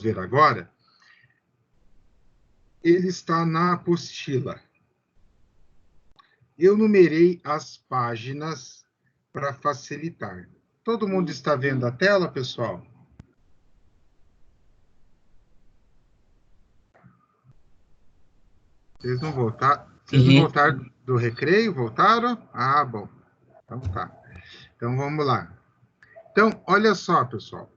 ver agora, ele está na apostila. Eu numerei as páginas para facilitar. Todo mundo está vendo a tela, pessoal? Vocês não voltaram do recreio? Voltaram? Ah, bom. Então tá. Então vamos lá. Então, olha só, pessoal.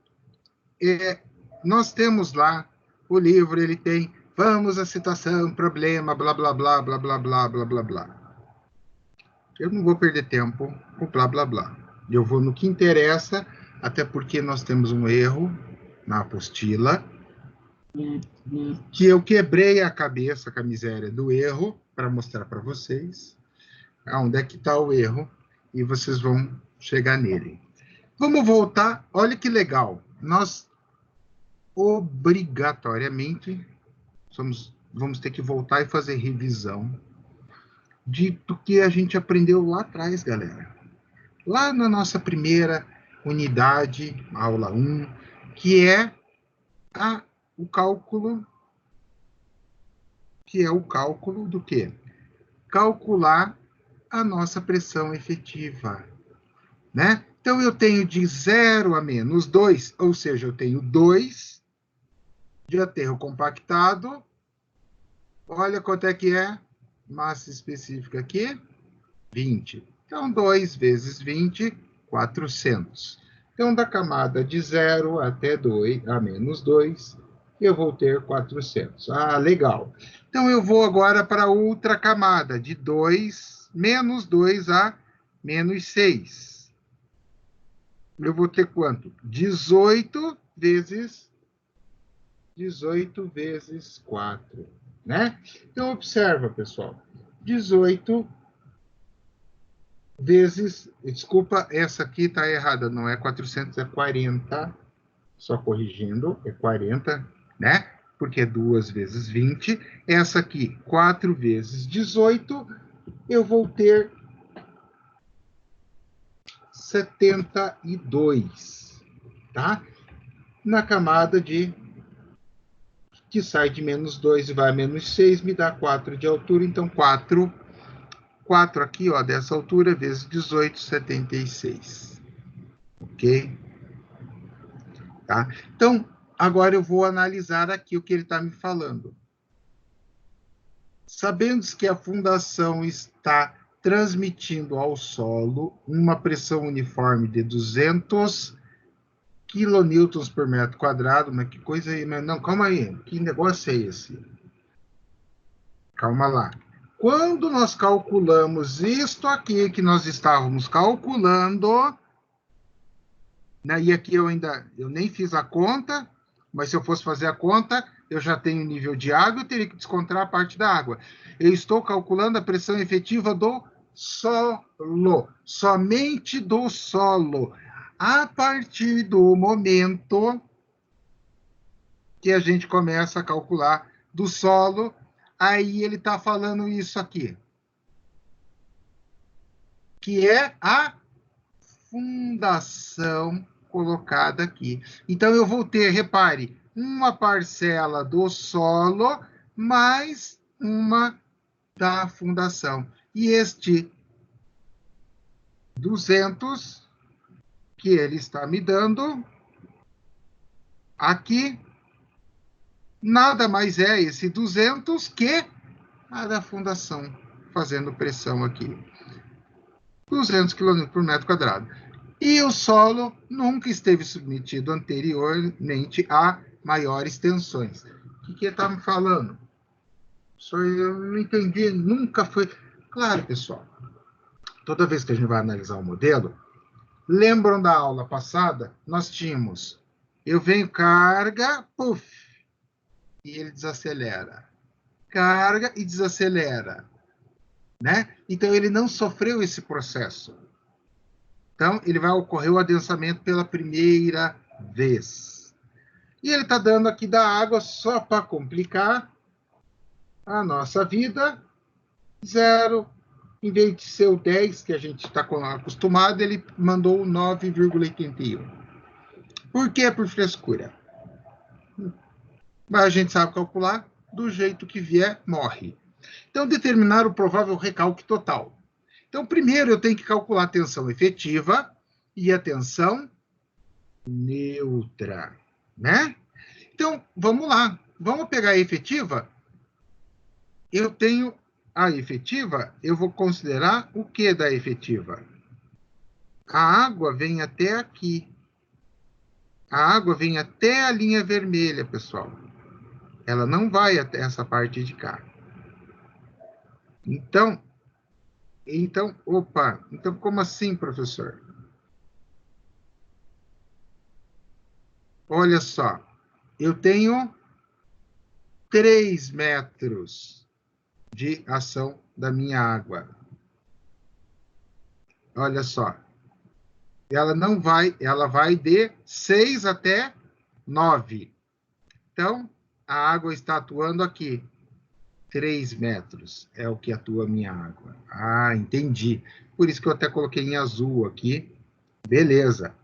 Nós temos lá o livro, ele tem vamos à situação, problema, blá, blá, blá, blá, blá, blá, blá, blá, blá. Eu não vou perder tempo com blá, blá, blá. Eu vou no que interessa, até porque nós temos um erro na apostila, que eu quebrei a cabeça com a miséria do erro, para mostrar para vocês onde é que está o erro, e vocês vão chegar nele. Vamos voltar, olha que legal. Nós, obrigatoriamente, vamos ter que voltar e fazer revisão do que a gente aprendeu lá atrás, galera. Lá na nossa primeira unidade, aula 1, que é o cálculo do quê? Calcular a nossa pressão efetiva, né? Então, eu tenho de 0 a menos 2, ou seja, eu tenho 2 de aterro compactado. Olha quanto é que é massa específica aqui, 20. Então, 2 vezes 20, 400. Então, da camada de 0 até 2, a menos 2, eu vou ter 400. Ah, legal. Então, eu vou agora para outra camada, de 2, menos 2 a menos 6. Eu vou ter quanto? 18 vezes 4, né? Então, observa, pessoal. 18 vezes... Desculpa, essa aqui está errada. Não é 400, é 40. Só corrigindo, é 40, né? Porque é 2 vezes 20. Essa aqui, 4 vezes 18, eu vou ter 72, tá? Na camada que sai de menos 2 e vai a menos 6, me dá 4 de altura. Então, 4 aqui, ó, dessa altura, vezes 18, 76. Ok? Tá? Então, agora eu vou analisar aqui o que ele está me falando. Sabendo que a fundação está transmitindo ao solo uma pressão uniforme de 200 quilonewtons por metro quadrado, mas que coisa aí, não, calma aí, que negócio é esse? Calma lá. Quando nós calculamos isto aqui que nós estávamos calculando, né, e aqui eu nem fiz a conta, mas se eu fosse fazer a conta, eu já tenho nível de água, eu teria que descontar a parte da água. Eu estou calculando a pressão efetiva do solo, somente do solo. A partir do momento que a gente começa a calcular do solo, aí ele está falando isso aqui, que é a fundação colocada aqui. Então, eu vou ter, repare, uma parcela do solo mais uma da fundação. E este 200 que ele está me dando aqui, nada mais é esse 200 que a da fundação, fazendo pressão aqui. 200 kg por metro quadrado. E o solo nunca esteve submetido anteriormente a maiores tensões. O que ele está me falando? Só eu não entendi, nunca foi... Claro, pessoal, toda vez que a gente vai analisar o modelo, lembram da aula passada? Nós tínhamos, eu venho carga, puf, e ele desacelera. Carga e desacelera, né? Então, ele não sofreu esse processo. Então, ele vai ocorrer o adensamento pela primeira vez. E ele está dando aqui da água, só para complicar a nossa vida, 0. Em vez de ser o 10, que a gente está acostumado, ele mandou o 9,81. Por quê? Por frescura. Mas a gente sabe calcular, do jeito que vier, morre. Então, determinar o provável recalque total. Então, primeiro eu tenho que calcular a tensão efetiva e a tensão neutra, né? Então, vamos lá. Vamos pegar a efetiva? Eu tenho a efetiva, eu vou considerar o que da efetiva? A água vem até aqui. A água vem até a linha vermelha, pessoal. Ela não vai até essa parte de cá. Então, opa, então como assim, professor? Olha só, eu tenho 3 metros de ação da minha água. Olha só, ela vai de 6 até 9. Então, a água está atuando aqui. 3 metros é o que atua a minha água. Ah, entendi. Por isso que eu até coloquei em azul aqui. Beleza.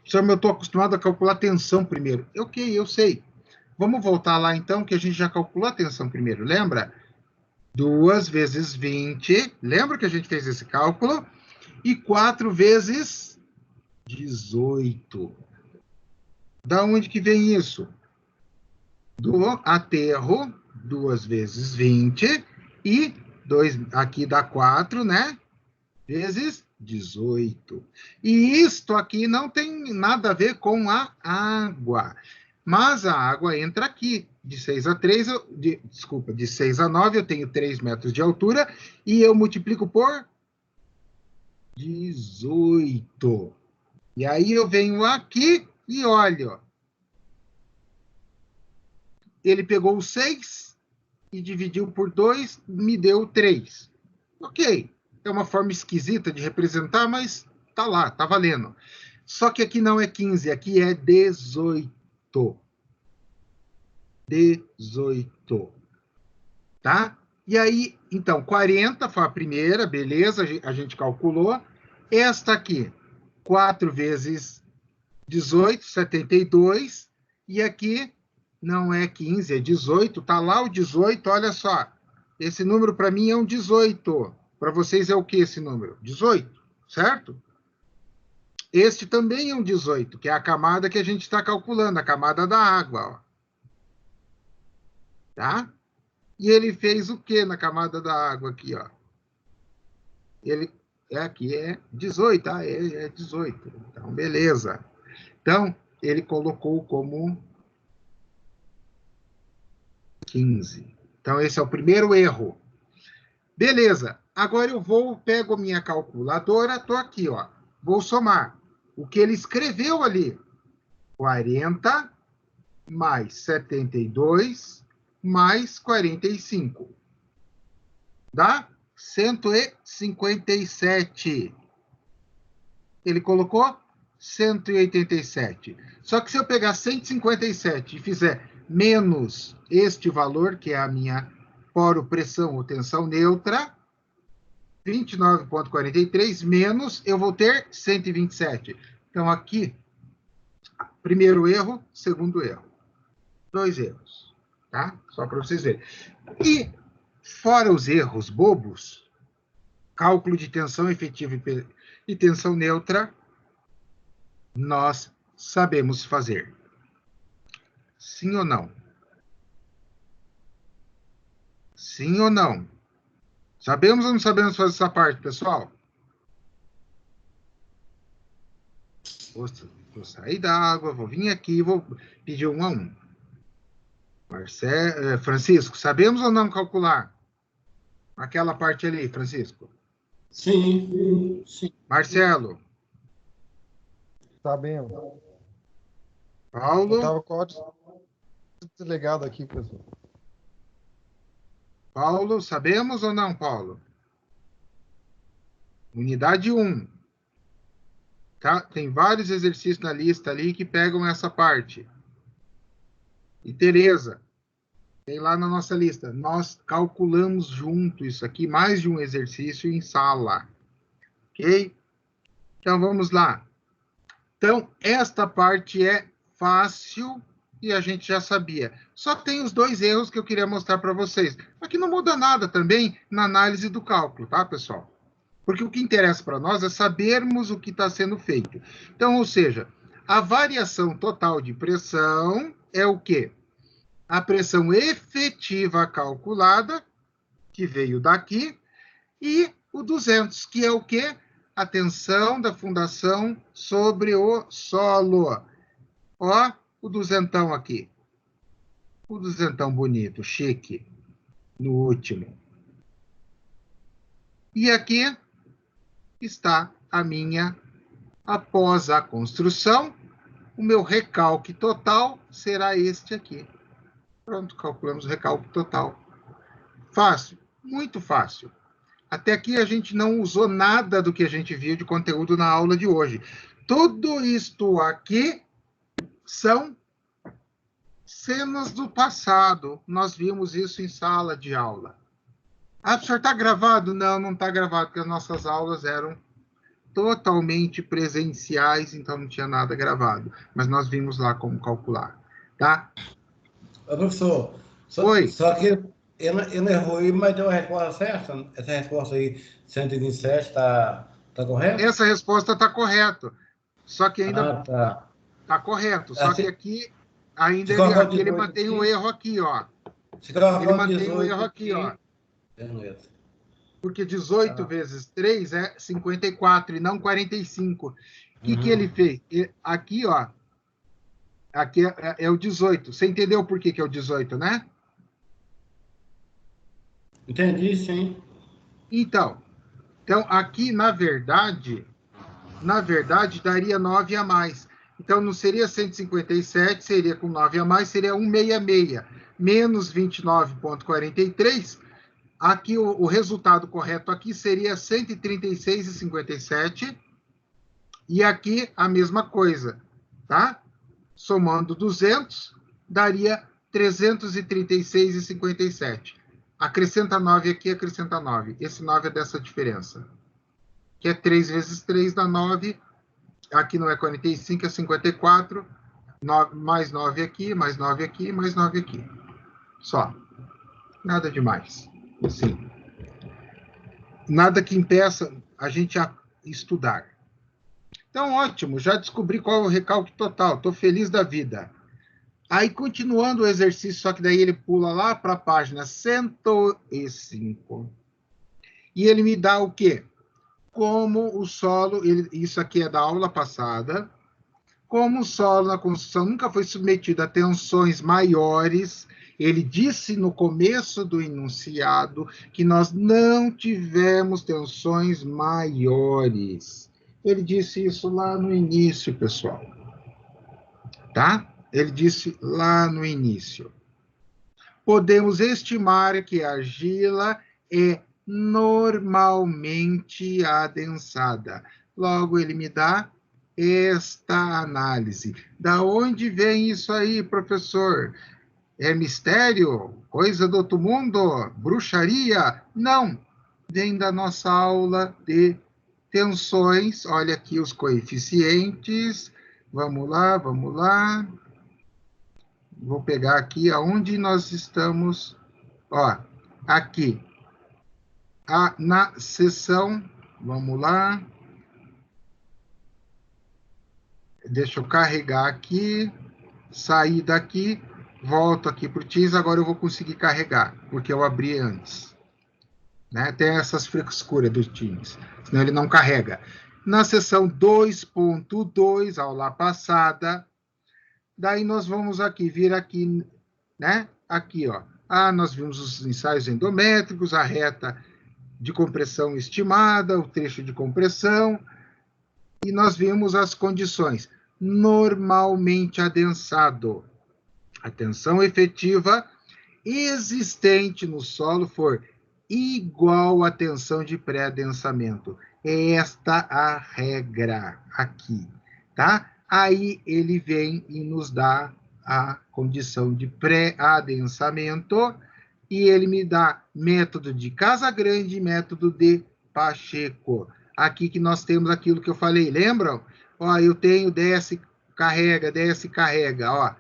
Só eu estou acostumado a calcular a tensão primeiro. Ok, eu sei. Vamos voltar lá então, que a gente já calculou a tensão primeiro, lembra? 2 vezes 20. Lembra que a gente fez esse cálculo? E 4 vezes 18. Da onde que vem isso? Do aterro, 2 vezes 20, e 2, aqui dá 4, né? Vezes 18. E isto aqui não tem nada a ver com a água. Mas a água entra aqui. De 6 a 3, de 6 a 9, eu tenho 3 metros de altura, e eu multiplico por 18. E aí eu venho aqui e olho. Ele pegou o 6 e dividiu por 2, me deu 3. Ok, é uma forma esquisita de representar, mas tá lá, tá valendo. Só que aqui não é 15, aqui é 18. 18. Tá? E aí, então, 40 foi a primeira, beleza, a gente calculou. Esta aqui, 4 vezes 18, 72. E aqui não é 15, é 18. Tá lá o 18, olha só. Esse número para mim é um 18. Para vocês é o que esse número? 18, certo? Este também é um 18, que é a camada que a gente está calculando, a camada da água. Ó. Tá? E ele fez o que na camada da água aqui? Ó? Ele aqui é 18, tá? É 18. Então, beleza. Então, ele colocou como 15. Então, esse é o primeiro erro. Beleza. Agora eu pego minha calculadora, estou aqui, ó. Vou somar o que ele escreveu ali. 40 mais 72 mais 45. Dá 157. Ele colocou 187. Só que se eu pegar 157 e fizer menos este valor, que é a minha poropressão ou tensão neutra, 29,43 menos, eu vou ter 127. Então, aqui, primeiro erro, segundo erro. 2 erros, tá? Só para vocês verem. E, fora os erros bobos, cálculo de tensão efetiva e tensão neutra, nós sabemos fazer. Sim ou não? Sim ou não? Sabemos ou não sabemos fazer essa parte, pessoal? Vou sair da água, vou vir aqui, vou pedir 1 a 1. Francisco, sabemos ou não calcular? Aquela parte ali, Francisco. Sim, sim. Marcelo. Sabemos. Paulo. Eu estava com o áudio desligado aqui, pessoal. Paulo, sabemos ou não, Paulo? Unidade 1. Tá? Tem vários exercícios na lista ali que pegam essa parte. E Tereza, tem lá na nossa lista. Nós calculamos junto isso aqui, mais de um exercício em sala. Ok? Então, vamos lá. Então, esta parte é fácil e a gente já sabia. Só tem os 2 erros que eu queria mostrar para vocês. Aqui não muda nada também na análise do cálculo, tá, pessoal? Porque o que interessa para nós é sabermos o que está sendo feito. Então, ou seja, a variação total de pressão é o quê? A pressão efetiva calculada, que veio daqui, e o 200, que é o quê? A tensão da fundação sobre o solo. Ó, o duzentão aqui. O duzentão bonito, chique, no último. E aqui está a minha, após a construção, o meu recalque total será este aqui. Pronto, calculamos o recalque total. Fácil, muito fácil. Até aqui a gente não usou nada do que a gente viu de conteúdo na aula de hoje. Tudo isto aqui são cenas do passado. Nós vimos isso em sala de aula. Ah, professor, está gravado? Não, não está gravado, porque as nossas aulas eram totalmente presenciais, então não tinha nada gravado. Mas nós vimos lá como calcular, tá? Ô, professor, Oi. só que eu não errou aí, mas deu a resposta certa? Essa resposta aí, 127, tá correta? Essa resposta está correta. Só que ainda tá. Tá correto. Só que aqui ainda ele mantém o erro aqui, ó. Ele mantém o erro aqui, ó. Porque 18 vezes 3 é 54 e não 45. O que ele fez? Aqui, ó. Aqui é o 18. Você entendeu por que é o 18, né? Entendi, sim. Então, aqui, na verdade, daria 9 a mais. Então, não seria 157, seria com 9 a mais, seria 166, menos 29,43. Aqui, o resultado correto aqui seria 136,57. E aqui, a mesma coisa, tá? Somando 200, daria 336,57. Acrescenta 9 aqui, acrescenta 9. Esse 9 é dessa diferença. Que é 3 vezes 3 dá 9. Aqui não é 45, é 54. 9, mais 9 aqui, mais 9 aqui, mais 9 aqui. Só. Nada demais. Assim. Nada que impeça a gente a estudar. Então, ótimo. Já descobri qual é o recalque total. Estou feliz da vida. Aí, continuando o exercício, só que daí ele pula lá para a página 105. E ele me dá o quê? Como o solo, isso aqui é da aula passada, como o solo na construção nunca foi submetido a tensões maiores, ele disse no começo do enunciado que nós não tivemos tensões maiores. Ele disse isso lá no início, pessoal. Tá? Ele disse lá no início. Podemos estimar que a argila é normalmente adensada. Logo, ele me dá esta análise. Da onde vem isso aí, professor? É mistério? Coisa do outro mundo? Bruxaria? Não. Vem da nossa aula de tensões. Olha aqui os coeficientes. Vamos lá, vamos lá. Vou pegar aqui aonde nós estamos. Ó, aqui. Na seção, vamos lá. Deixa eu carregar aqui, sair daqui, volto aqui para o Teams, agora eu vou conseguir carregar, porque eu abri antes. Né? Tem essas frescuras do Teams, senão ele não carrega. Na seção 2.2, aula passada, daí nós vamos aqui, vir aqui, né? Aqui, ó. Nós vimos os ensaios endométricos, a reta de compressão estimada, o trecho de compressão, e nós vimos as condições. Normalmente adensado. A tensão efetiva existente no solo for igual à tensão de pré-adensamento. É esta a regra aqui, tá? Aí ele vem e nos dá a condição de pré-adensamento e ele me dá método de Casagrande e método de Pacheco. Aqui que nós temos aquilo que eu falei, lembram? Ó, eu tenho desce, carrega, ó.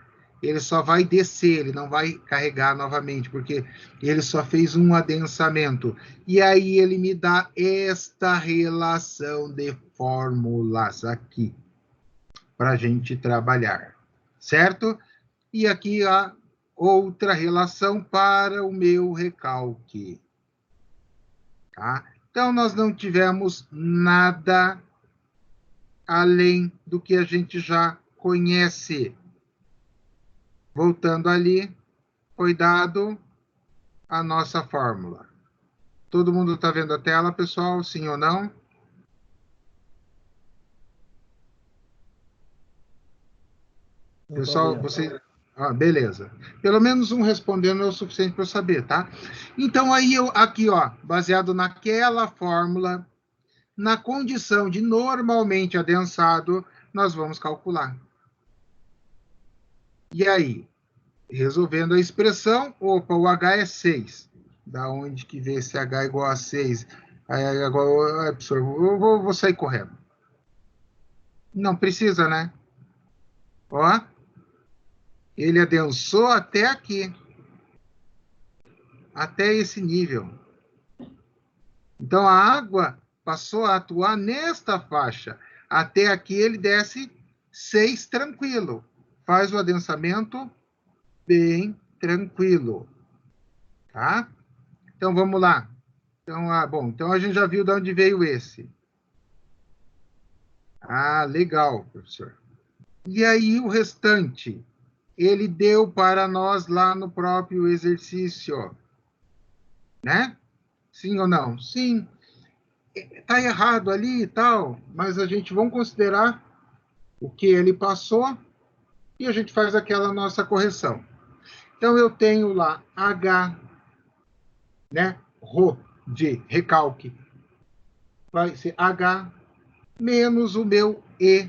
ele só vai descer, ele não vai carregar novamente, porque ele só fez um adensamento. E aí ele me dá esta relação de fórmulas aqui, para a gente trabalhar, certo? E aqui a outra relação para o meu recalque. Tá? Então, nós não tivemos nada além do que a gente já conhece. Voltando ali, foi dado a nossa fórmula. Todo mundo está vendo a tela, pessoal? Sim ou não? Pessoal, você... Ah, beleza. Pelo menos um respondendo é o suficiente para eu saber, tá? Então, aí, aqui, ó, baseado naquela fórmula, na condição de normalmente adensado, nós vamos calcular. E aí? Resolvendo a expressão, opa, o H é 6. Da onde que vê esse H igual a 6? Aí, agora, professor, eu vou sair correndo. Não precisa, né? Ó, ele adensou até aqui. Até esse nível. Então, a água passou a atuar nesta faixa. Até aqui ele desce 6 tranquilo. Faz o adensamento bem tranquilo. Tá? Então, vamos lá. Então, bom, então a gente já viu de onde veio esse. Ah, legal, professor. E aí, o restante? Ele deu para nós lá no próprio exercício. Né? Sim ou não? Sim. Está errado ali e tal, mas a gente vai considerar o que ele passou e a gente faz aquela nossa correção. Então, eu tenho lá H, né? Rho de recalque. Vai ser H menos o meu E.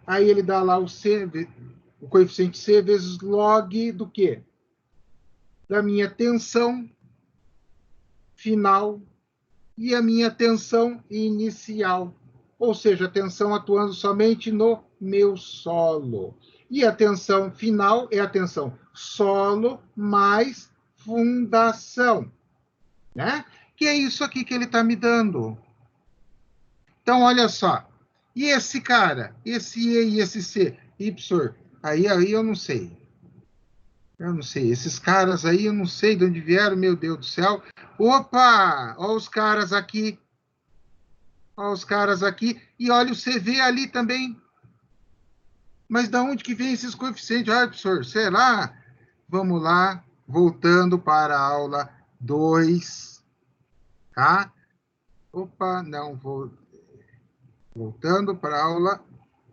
Aí ele dá lá o C, o coeficiente C vezes log do quê? Da minha tensão final e a minha tensão inicial. Ou seja, a tensão atuando somente no meu solo. E a tensão final é a tensão solo mais fundação. Né? Que é isso aqui que ele está me dando. Então, olha só. E esse cara? Esse E e esse C? Y? Aí eu não sei. Eu não sei. Esses caras aí, eu não sei de onde vieram, meu Deus do céu. Opa! Olha os caras aqui. Olha os caras aqui. E olha o CV ali também. Mas de onde que vem esses coeficientes? Ah, professor, será? Vamos lá. Voltando para a aula 2. Tá? Opa, não, vou... Voltando para a aula...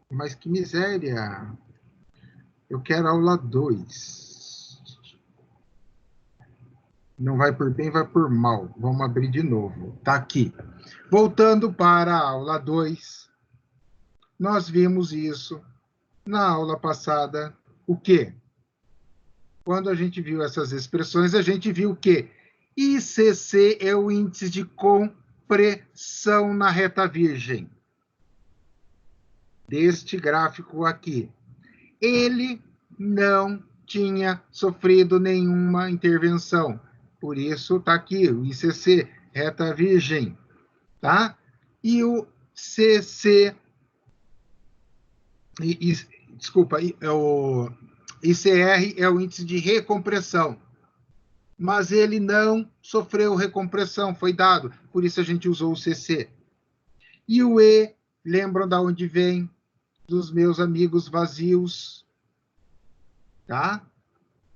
Mas que miséria! Eu quero a aula 2. Não vai por bem, vai por mal. Vamos abrir de novo. Tá aqui. Voltando para a aula 2. Nós vimos isso na aula passada. O quê? Quando a gente viu essas expressões, a gente viu que ICC é o índice de compressão na reta virgem. Deste gráfico aqui. Ele não tinha sofrido nenhuma intervenção. Por isso, está aqui, o ICC, reta virgem. Tá? E o CC... desculpa, o ICR é o índice de recompressão. Mas ele não sofreu recompressão, foi dado. Por isso a gente usou o CC. E o E, lembram de onde vem? Dos meus amigos vazios. Tá?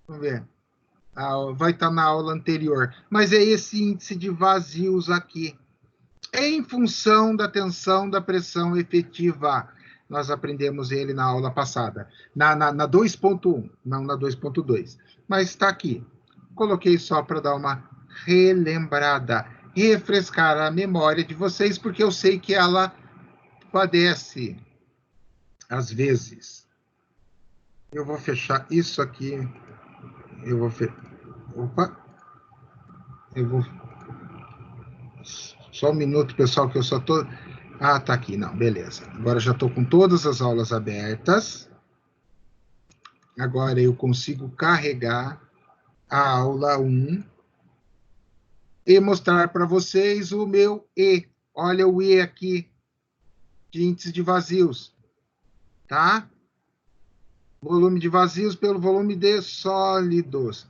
Vamos ver. Vai estar na aula anterior. Mas é esse índice de vazios aqui. Em função da tensão da pressão efetiva. Nós aprendemos ele na aula passada. Na 2.1, não na 2.2. Mas está aqui. Coloquei só para dar uma relembrada. Refrescar a memória de vocês, porque eu sei que ela padece, às vezes. Eu vou fechar isso aqui. Eu vou fechar. Opa! Eu vou. Só um minuto, pessoal, que eu só tô. Ah, tá aqui. Não, beleza. Agora já estou com todas as aulas abertas. Agora eu consigo carregar a aula 1 e mostrar para vocês o meu E. Olha o E aqui, de índice de vazios, tá? Volume de vazios pelo volume de sólidos.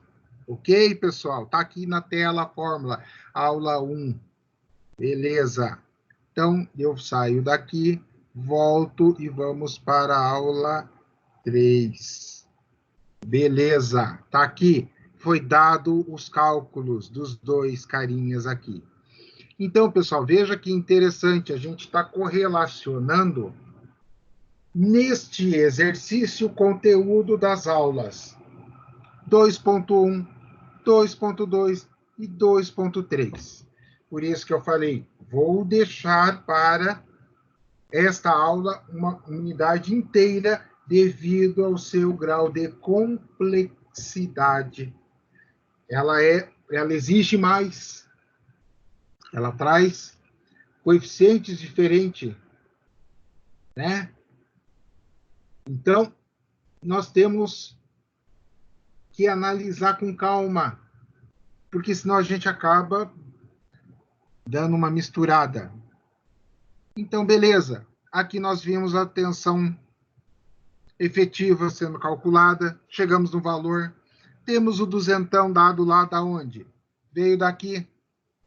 Ok, pessoal? Tá aqui na tela a fórmula, aula 1. Beleza. Então, eu saio daqui, volto e vamos para a aula 3. Beleza, tá aqui. Foi dado os cálculos dos dois carinhas aqui. Então, pessoal, veja que interessante, a gente está correlacionando neste exercício o conteúdo das aulas 2.1, 2.2 e 2.3. Por isso que eu falei, vou deixar para esta aula uma unidade inteira devido ao seu grau de complexidade. Ela exige mais, ela traz coeficientes diferentes, né? Então, nós temos que analisar com calma, porque senão a gente acaba dando uma misturada. Então, beleza. Aqui nós vimos a tensão efetiva sendo calculada, chegamos no valor. Temos o duzentão dado lá da onde? Veio daqui,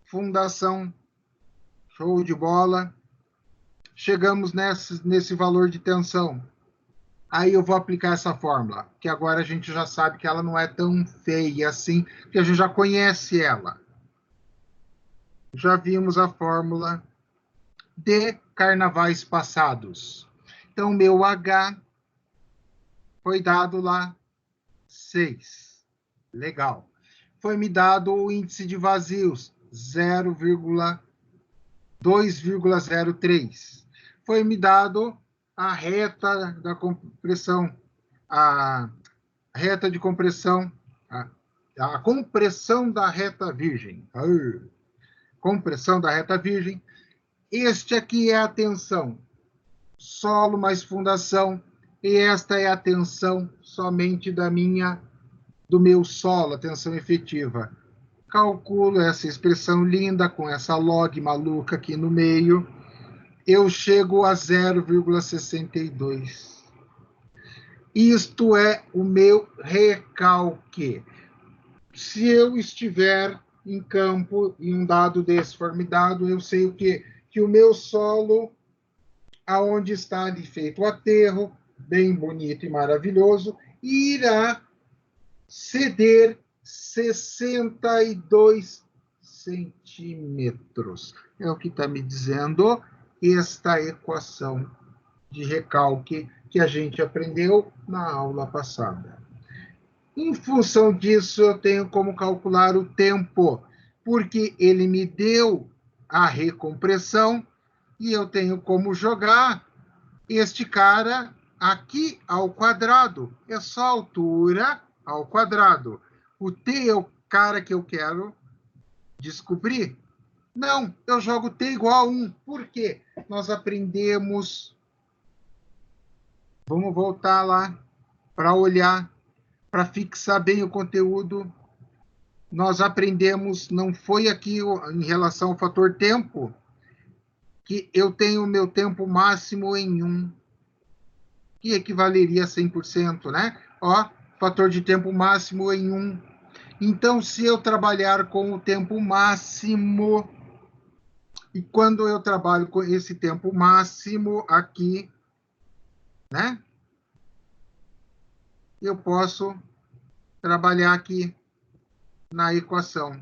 fundação, show de bola. Chegamos nesse valor de tensão. Aí eu vou aplicar essa fórmula, que agora a gente já sabe que ela não é tão feia assim, que a gente já conhece ela. Já vimos a fórmula de carnavais passados. Então, meu H foi dado lá 6. Legal. Foi me dado o índice de vazios, 2,03. Foi me dado a reta da compressão, a reta de compressão, a compressão da reta virgem. Compressão da reta virgem. Este aqui é a tensão, solo mais fundação, e esta é a tensão somente do meu solo, a tensão efetiva. Calculo essa expressão linda com essa log maluca aqui no meio, eu chego a 0,62. Isto é o meu recalque. Se eu estiver em campo e um dado desse for me dado, eu sei o quê? Que o meu solo, aonde está ali feito o aterro, bem bonito e maravilhoso, irá ceder 62 centímetros. É o que está me dizendo esta equação de recalque que a gente aprendeu na aula passada. Em função disso, eu tenho como calcular o tempo, porque ele me deu a recompressão e eu tenho como jogar este cara aqui ao quadrado. É só altura ao quadrado. O T é o cara que eu quero descobrir? Não, eu jogo T igual a 1. Por quê? Nós aprendemos... Vamos voltar lá para olhar, para fixar bem o conteúdo. Nós aprendemos, não foi aqui em relação ao fator tempo, que eu tenho o meu tempo máximo em 1, que equivaleria a 100%, né? Ó, fator de tempo máximo em 1. Então, se eu trabalhar com o tempo máximo, e quando eu trabalho com esse tempo máximo aqui, né? Eu posso trabalhar aqui na equação.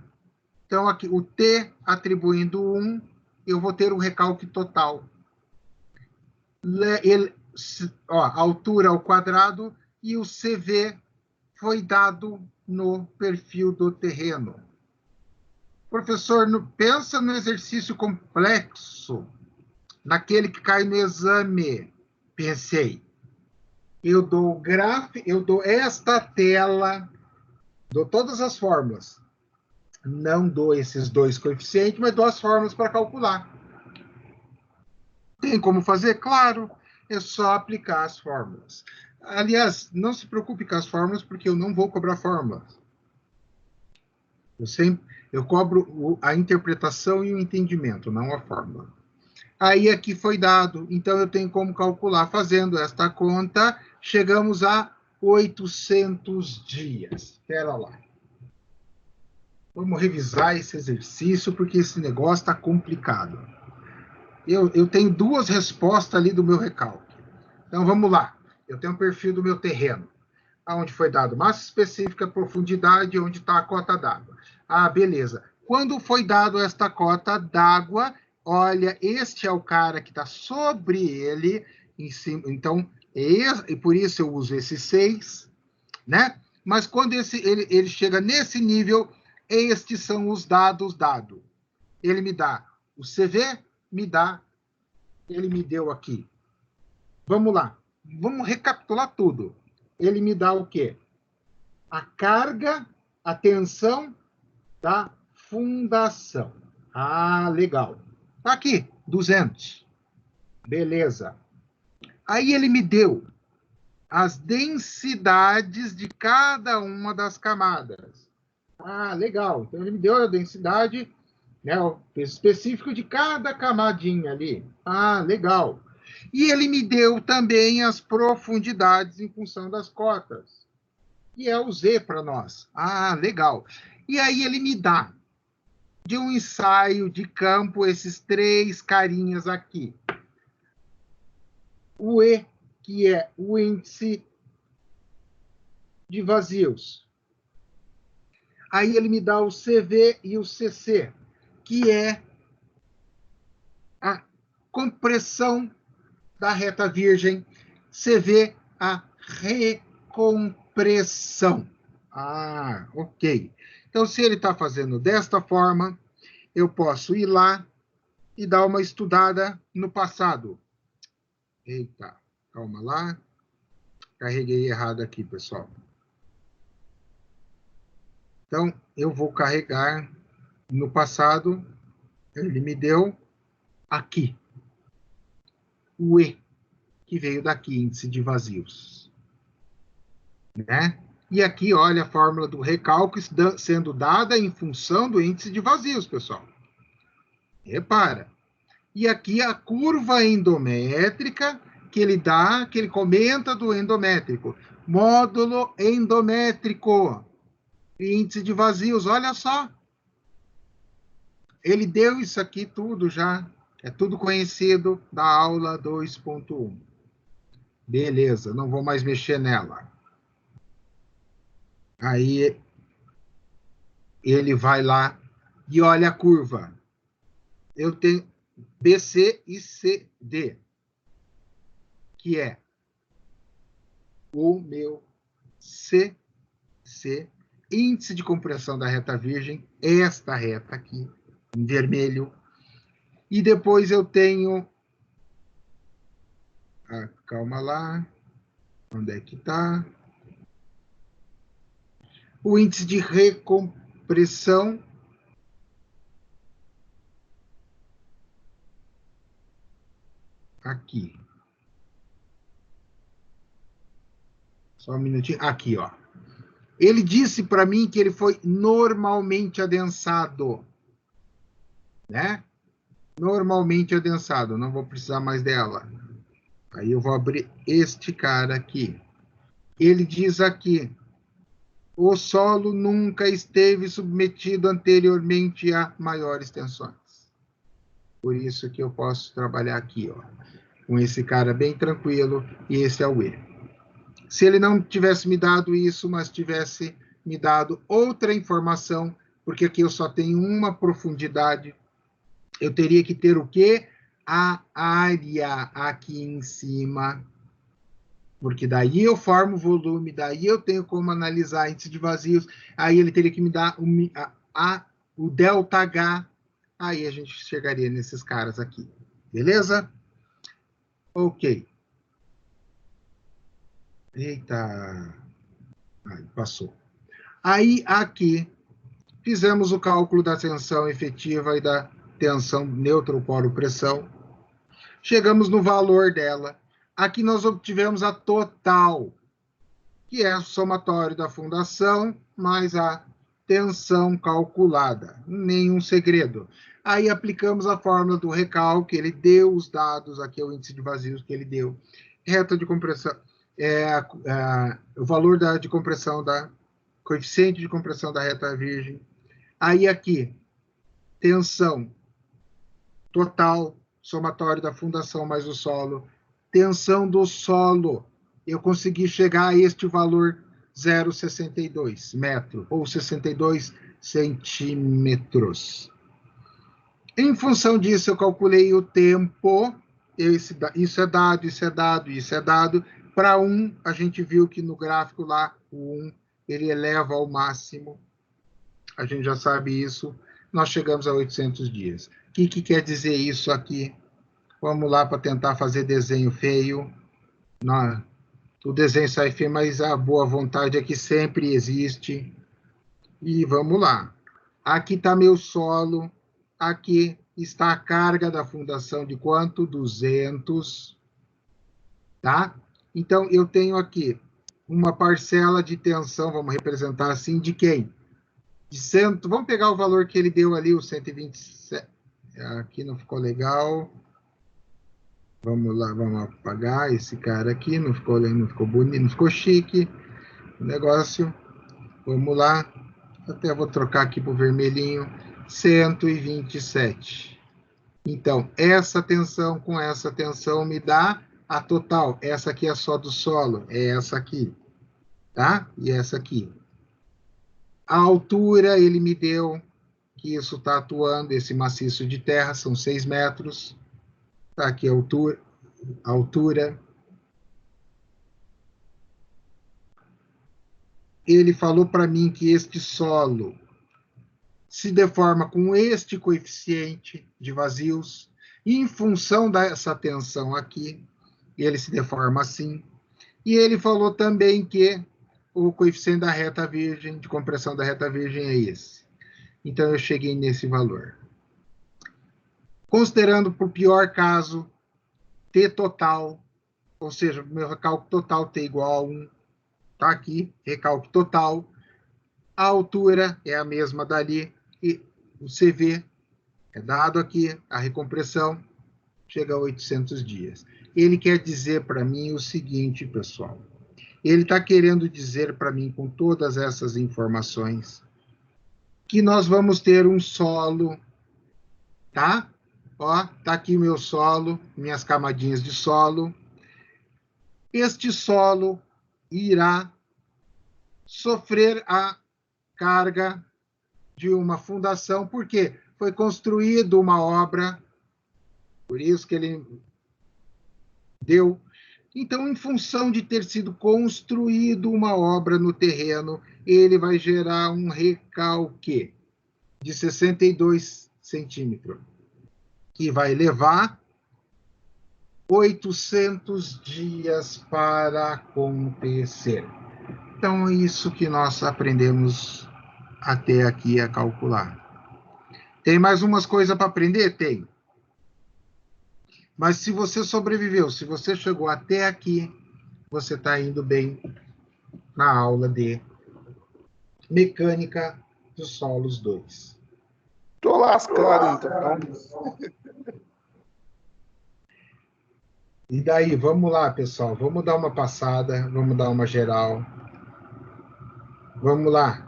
Então, aqui, o T atribuindo 1, eu vou ter o recalque total. Altura ao quadrado e o CV foi dado no perfil do terreno. Professor, pensa no exercício complexo, naquele que cai no exame. Pensei. Eu dou esta tela, dou todas as fórmulas. Não dou esses dois coeficientes, mas dou as fórmulas para calcular. Tem como fazer? Claro, é só aplicar as fórmulas. Aliás, não se preocupe com as fórmulas, porque eu não vou cobrar fórmulas. Eu cobro a interpretação e o entendimento, não a fórmula. Aí aqui foi dado, então eu tenho como calcular. Fazendo esta conta, chegamos a 800 dias. Espera lá. Vamos revisar esse exercício, porque esse negócio está complicado. Eu tenho duas respostas ali do meu recalque. Então, vamos lá. Eu tenho um perfil do meu terreno, onde foi dado massa específica, profundidade, onde está a cota d'água. Ah, beleza. Quando foi dado esta cota d'água, olha, este é o cara que está sobre ele, em cima. Então, e por isso eu uso esse 6, né? Mas quando ele chega nesse nível, estes são os dados dados. Ele me dá o CV, ele me deu aqui. Vamos lá. Vamos recapitular tudo. Ele me dá o quê? A carga, a tensão da fundação. Ah, legal. Tá aqui, 200. Beleza. Aí ele me deu as densidades de cada uma das camadas. Ah, legal. Então ele me deu a densidade, né, o peso específico de cada camadinha ali. Ah, legal. E ele me deu também as profundidades em função das cotas. E é o Z para nós. Ah, legal. E aí ele me dá, de um ensaio de campo, esses 3 carinhas aqui. O E, que é o índice de vazios. Aí ele me dá o CV e o CC, que é a compressão da reta virgem, CV, a recompressão. Ah, ok. Então, se ele está fazendo desta forma, eu posso ir lá e dar uma estudada no passado. Eita, calma lá. Carreguei errado aqui, pessoal. Então, eu vou carregar no passado. Ele me deu aqui o E, que veio daqui, índice de vazios. Né? E aqui, olha a fórmula do recálculo sendo dada em função do índice de vazios, pessoal. Repara. E aqui a curva endométrica que ele dá, que ele comenta do endométrico. Módulo endométrico. Índice de vazios, olha só. Ele deu isso aqui tudo já. É tudo conhecido da aula 2.1. Beleza, não vou mais mexer nela. Aí ele vai lá e olha a curva. Eu tenho BC e CD, que é o meu CC, índice de compressão da reta virgem, esta reta aqui, em vermelho. E depois eu tenho... Ah, calma lá. Onde é que está? O índice de recompressão. Aqui. Só um minutinho. Aqui, ó. Ele disse para mim que ele foi normalmente adensado. Né? Normalmente adensado. Não vou precisar mais dela. Aí eu vou abrir este cara aqui. Ele diz aqui: o solo nunca esteve submetido anteriormente a maiores tensões. Por isso que eu posso trabalhar aqui, ó, com esse cara bem tranquilo, e esse é o E. Se ele não tivesse me dado isso, mas tivesse me dado outra informação, porque aqui eu só tenho uma profundidade, eu teria que ter o quê? A área aqui em cima, porque daí eu formo o volume, daí eu tenho como analisar índice de vazios, aí ele teria que me dar o ΔH, aí a gente chegaria nesses caras aqui. Beleza? Ok. Eita. Aí, passou. Aí, aqui, fizemos o cálculo da tensão efetiva e da tensão neutro-poro-pressão. Chegamos no valor dela. Aqui nós obtivemos a total. que é o somatório da fundação mais a tensão calculada. Nenhum segredo. Aí aplicamos a fórmula do recalque, ele deu os dados, aqui é o índice de vazios que ele deu. Reta de compressão, o valor de compressão coeficiente de compressão da reta virgem. Aí aqui, tensão total, somatório da fundação mais o solo. Tensão do solo, eu consegui chegar a este valor 0,62 metro, ou 62 centímetros. Em função disso, eu calculei o tempo, isso é dado, isso é dado, isso é dado. Para 1, a gente viu que no gráfico lá, o 1, ele eleva ao máximo. A gente já sabe isso. Nós chegamos a 800 dias. O que quer dizer isso aqui? Vamos lá para tentar fazer desenho feio. Não, o desenho sai feio, mas a boa vontade aqui sempre existe. E vamos lá. Aqui está meu solo. Aqui está a carga da fundação de quanto? 200. Tá? Então, eu tenho aqui uma parcela de tensão, vamos representar assim, de quem? De 100, vamos pegar o valor que ele deu ali, o 127. Aqui não ficou legal. Vamos lá, vamos apagar esse cara aqui, não ficou bonito, não ficou chique o negócio. Vamos lá, até vou trocar aqui para o vermelhinho, 127. Então, essa tensão com essa tensão me dá a total. Essa aqui é só do solo, é essa aqui, tá? E essa aqui. A altura ele me deu, que isso está atuando, esse maciço de terra, são 6 metros. Tá aqui a altura. Ele falou para mim que este solo se deforma com este coeficiente de vazios, e em função dessa tensão aqui, ele se deforma assim. E ele falou também que o coeficiente da reta virgem, de compressão da reta virgem é esse. Então, eu cheguei nesse valor. Considerando, por pior caso, T total, ou seja, meu recalque total T igual a 1, tá aqui, recalque total. A altura é a mesma dali, e o CV é dado aqui, a recompressão chega a 800 dias. Ele quer dizer para mim o seguinte, pessoal. Ele está querendo dizer para mim, com todas essas informações, que nós vamos ter um solo, tá? Ó, tá aqui meu solo, minhas camadinhas de solo. Este solo irá sofrer a carga de uma fundação, porque foi construída uma obra, por isso que ele deu. Então, em função de ter sido construído uma obra no terreno, ele vai gerar um recalque de 62 centímetros, que vai levar 800 dias para acontecer. Então, é isso que nós aprendemos até aqui a calcular. Tem mais umas coisas para aprender? Tem. Mas se você sobreviveu, se você chegou até aqui, você está indo bem na aula de Mecânica dos Solos 2. Tô lascado, então. E daí, vamos lá, pessoal. Vamos dar uma passada, vamos dar uma geral. Vamos lá.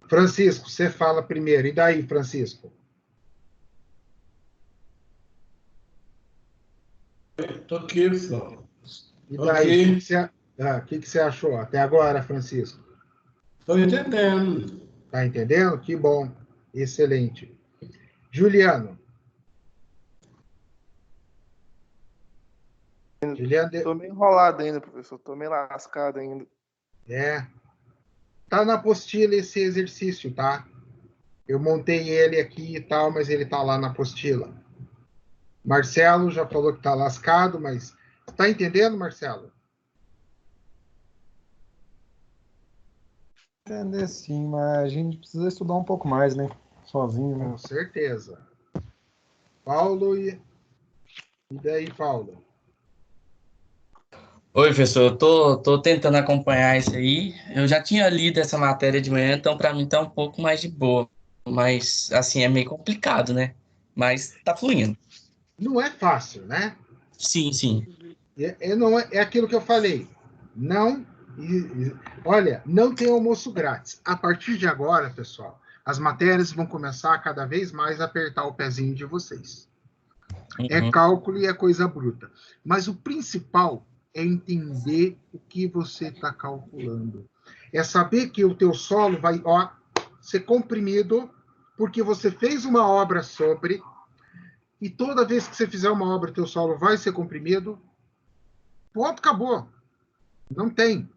Francisco, você fala primeiro. E daí, Francisco? Tô aqui, pessoal. E daí, o que você achou até agora, Francisco? Estou entendendo. Tá entendendo? Que bom. Excelente. Juliano. Tô meio enrolado ainda, professor. Tô meio lascado ainda. Tá na apostila esse exercício, tá? Eu montei ele aqui e tal, mas ele tá lá na apostila. Marcelo já falou que tá lascado, mas tá entendendo, Marcelo? Entender sim, mas a gente precisa estudar um pouco mais, né? Sozinho, né? Com certeza. Paulo e daí, Paulo? Oi, professor, eu tô tentando acompanhar isso aí. Eu já tinha lido essa matéria de manhã, então para mim tá um pouco mais de boa. Mas, assim, é meio complicado, né? Mas tá fluindo. Não é fácil, né? Sim, sim. Não é aquilo que eu falei. Não, olha, não tem almoço grátis. A partir de agora, pessoal, as matérias vão começar cada vez mais a apertar o pezinho de vocês. É Uhum. cálculo e é coisa bruta. Mas o principal é entender o que você está calculando. É saber que o teu solo vai, ser comprimido porque você fez uma obra sobre, e toda vez que você fizer uma obra, o teu solo vai ser comprimido. Ponto, acabou. Não tem.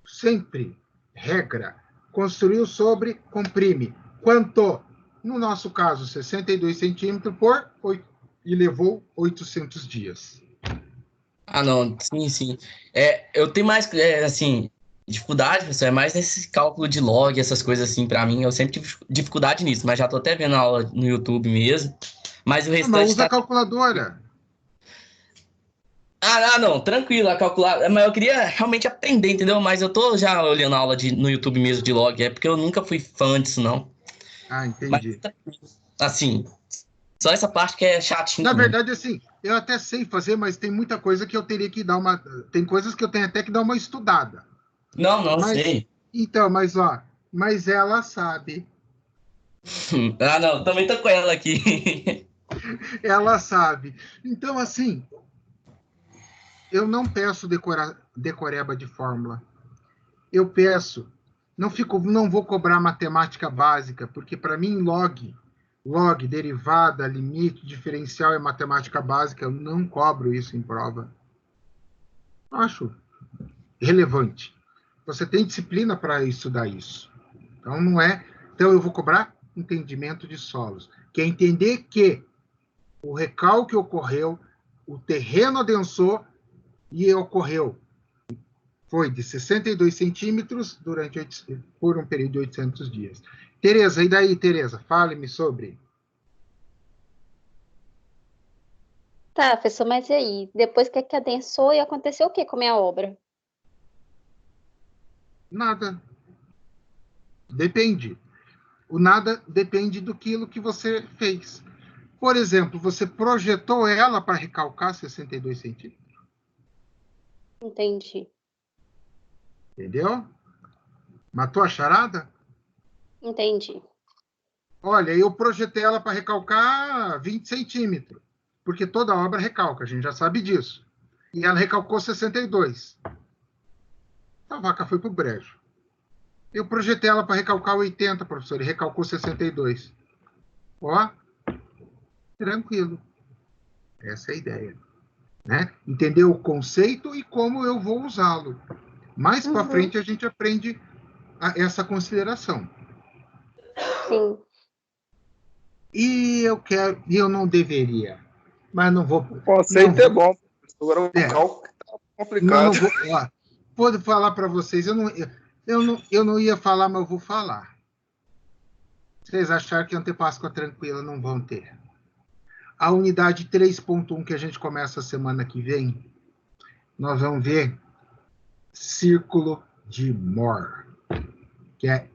Sempre. Regra. Construiu sobre, comprime. Quanto? No nosso caso, 62 centímetros por 8, e levou 800 dias. Ah, não, sim, sim. Eu tenho mais, assim, dificuldade, professor, é mais nesse cálculo de log, essas coisas assim, pra mim. Eu sempre tive dificuldade nisso, mas já tô até vendo a aula no YouTube mesmo. Mas o Mas restante usa a tá. calculadora. Não, tranquilo, a calcular. Mas eu queria realmente aprender, entendeu? Mas eu tô já olhando a aula no YouTube mesmo de log, é porque eu nunca fui fã disso, não. Ah, Mas, entendi. assim, só essa parte que é Na chatinha mesmo. verdade, assim, eu até sei fazer, mas tem muita coisa que eu teria que dar uma. Tem coisas que eu tenho até que dar uma estudada. Não, não Mas, sei. então, mas ela sabe. Ah, não, também tô com ela aqui. Ela sabe. Então, assim, eu não peço decoreba de fórmula. Eu peço, não vou cobrar matemática básica, porque para mim log, derivada, limite, diferencial é matemática básica, eu não cobro isso em prova. Acho relevante. Você tem disciplina para estudar isso. Então não é, então eu vou cobrar entendimento de solos, que é entender que o recalque ocorreu, o terreno adensou e ocorreu foi de 62 centímetros por um período de 800 dias. Tereza, e daí, Tereza? Fale-me sobre. Tá, professor, mas e aí? Depois que adensou e aconteceu o que com a minha obra? Nada. Depende. O nada depende do que você fez. Por exemplo, você projetou ela para recalcar 62 centímetros. Entendi. Entendeu? Matou a charada? Entendi. Olha, eu projetei ela para recalcar 20 centímetros, porque toda obra recalca, a gente já sabe disso. E ela recalcou 62. A vaca foi para o brejo. Eu projetei ela para recalcar 80, professor, e recalcou 62. Ó, tranquilo. Essa é a ideia. Né? Entender o conceito e como eu vou usá-lo. Mais para Uhum, frente a gente aprende essa consideração. sim. E eu não deveria, mas não vou, O não conceito é vou, bom, agora o é, cálculo tá não complicado. vou, ó, vou falar para vocês, eu não ia falar, mas eu vou falar. Vocês acharam que iam ter Páscoa tranquila, não vão ter. A unidade 3.1 que a gente começa a semana que vem, nós vamos ver círculo de Moore, que é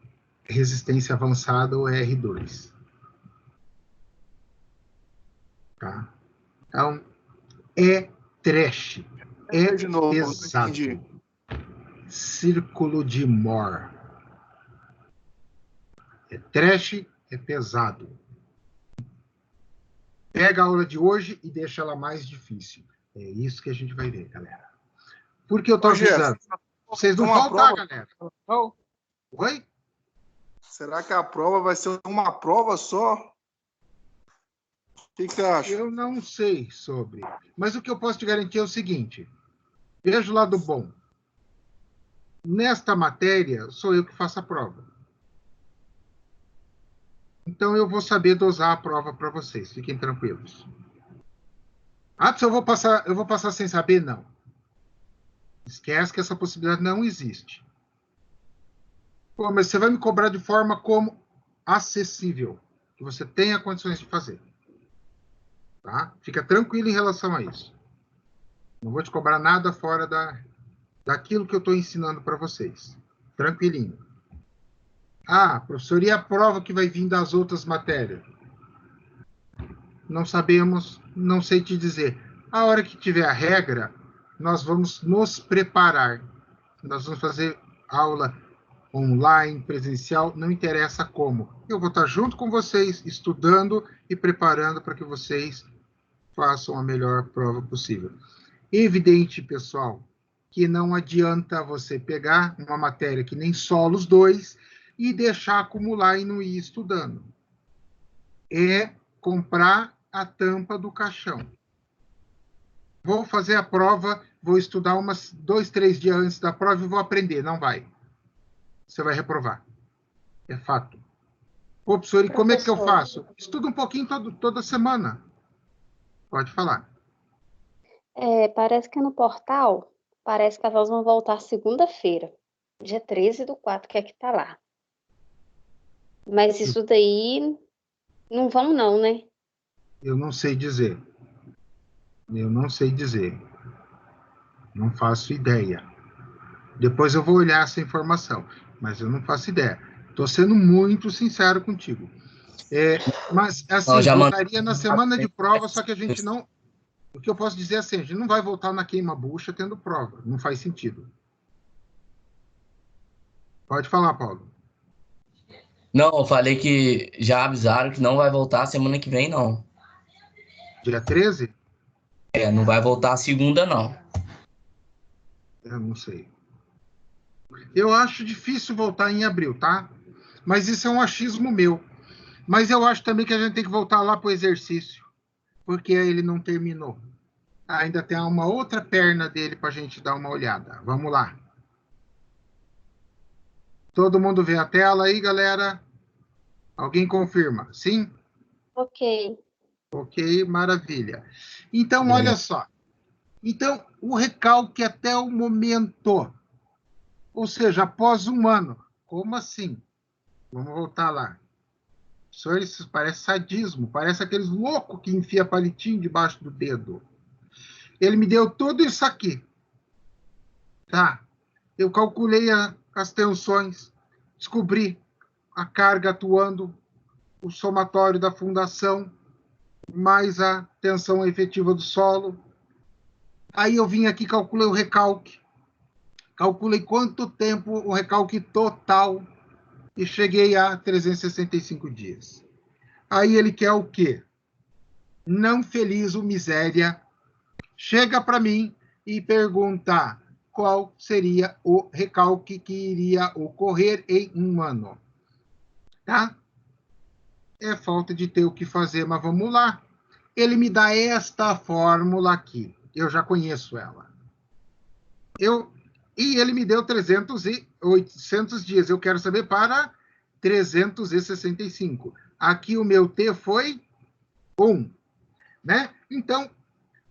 resistência avançada ou R2. Tá? Então, é trash, é De novo, não entendi. pesado. Círculo de Moore. É trash, é pesado. Pega a aula de hoje e deixa ela mais difícil. É isso que a gente vai ver, galera. Por que eu tô Ô, Gerson, avisando? Vocês não uma faltar, prova? galera. Não? Oi? Será que a prova vai ser uma prova só? O que você acha? Eu não sei sobre. Mas o que eu posso te garantir é o seguinte: veja o lado bom. Nesta matéria, sou eu que faço a prova. Então, eu vou saber dosar a prova para vocês. Fiquem tranquilos. Ah, se eu vou passar sem saber? Não. Esquece que essa possibilidade não existe. Pô, mas você vai me cobrar de forma como acessível, que você tenha condições de fazer. Tá? Fica tranquilo em relação a isso. Não vou te cobrar nada fora da daquilo que eu estou ensinando para vocês. Tranquilinho. Ah, professor, e a prova que vai vir das outras matérias? Não sabemos, não sei te dizer. A hora que tiver a regra, nós vamos nos preparar. Nós vamos fazer aula online, presencial, não interessa como. Eu vou estar junto com vocês, estudando e preparando para que vocês façam a melhor prova possível. Evidente, pessoal, que não adianta você pegar uma matéria que nem solos 2 e deixar acumular e não ir estudando. É comprar a tampa do caixão. Vou fazer a prova, vou estudar 2, 3 dias antes da prova e vou aprender. Não vai. Você vai reprovar. É fato. Ô, professor, e como é que eu faço? Estuda um pouquinho toda semana. Pode falar. Parece que no portal, parece que elas vão voltar segunda-feira, dia 13/4, que é que tá lá. Mas isso daí não vão não, né? Eu não sei dizer. Eu não sei dizer. Não faço ideia. Depois eu vou olhar essa informação, mas eu não faço ideia. Estou sendo muito sincero contigo. Mas, assim, já voltaria na semana de prova, só que a gente não... O que eu posso dizer é assim, a gente não vai voltar na queima-bucha tendo prova. Não faz sentido. Pode falar, Paulo. Não, eu falei que já avisaram que não vai voltar semana que vem, não. Dia 13? Não vai voltar segunda, não. Eu não sei. Eu acho difícil voltar em abril, tá? Mas isso é um achismo meu. Mas eu acho também que a gente tem que voltar lá para o exercício, porque ele não terminou. Ainda tem uma outra perna dele para a gente dar uma olhada. Vamos lá. Todo mundo vê a tela aí, galera? Alguém confirma? Sim? Ok. Ok, maravilha. Então, olha só. Então, o recalque até o momento, ou seja, após 1 ano. Como assim? Vamos voltar lá. Senhor, isso parece sadismo, parece aqueles loucos que enfia palitinho debaixo do dedo. Ele me deu tudo isso aqui. Tá? Eu calculei as tensões, descobri a carga atuando, o somatório da fundação, mais a tensão efetiva do solo. Aí eu vim aqui, calculei o recalque. Calculei quanto tempo o recalque total e cheguei a 365 dias. Aí ele quer o quê? Não feliz, o miséria, chega para mim e pergunta qual seria o recalque que iria ocorrer em 1 ano. Tá? É falta de ter o que fazer, mas vamos lá. Ele me dá esta fórmula aqui. Eu já conheço ela. E ele me deu 800 dias. Eu quero saber para 365. Aqui o meu T foi 1. Né? Então,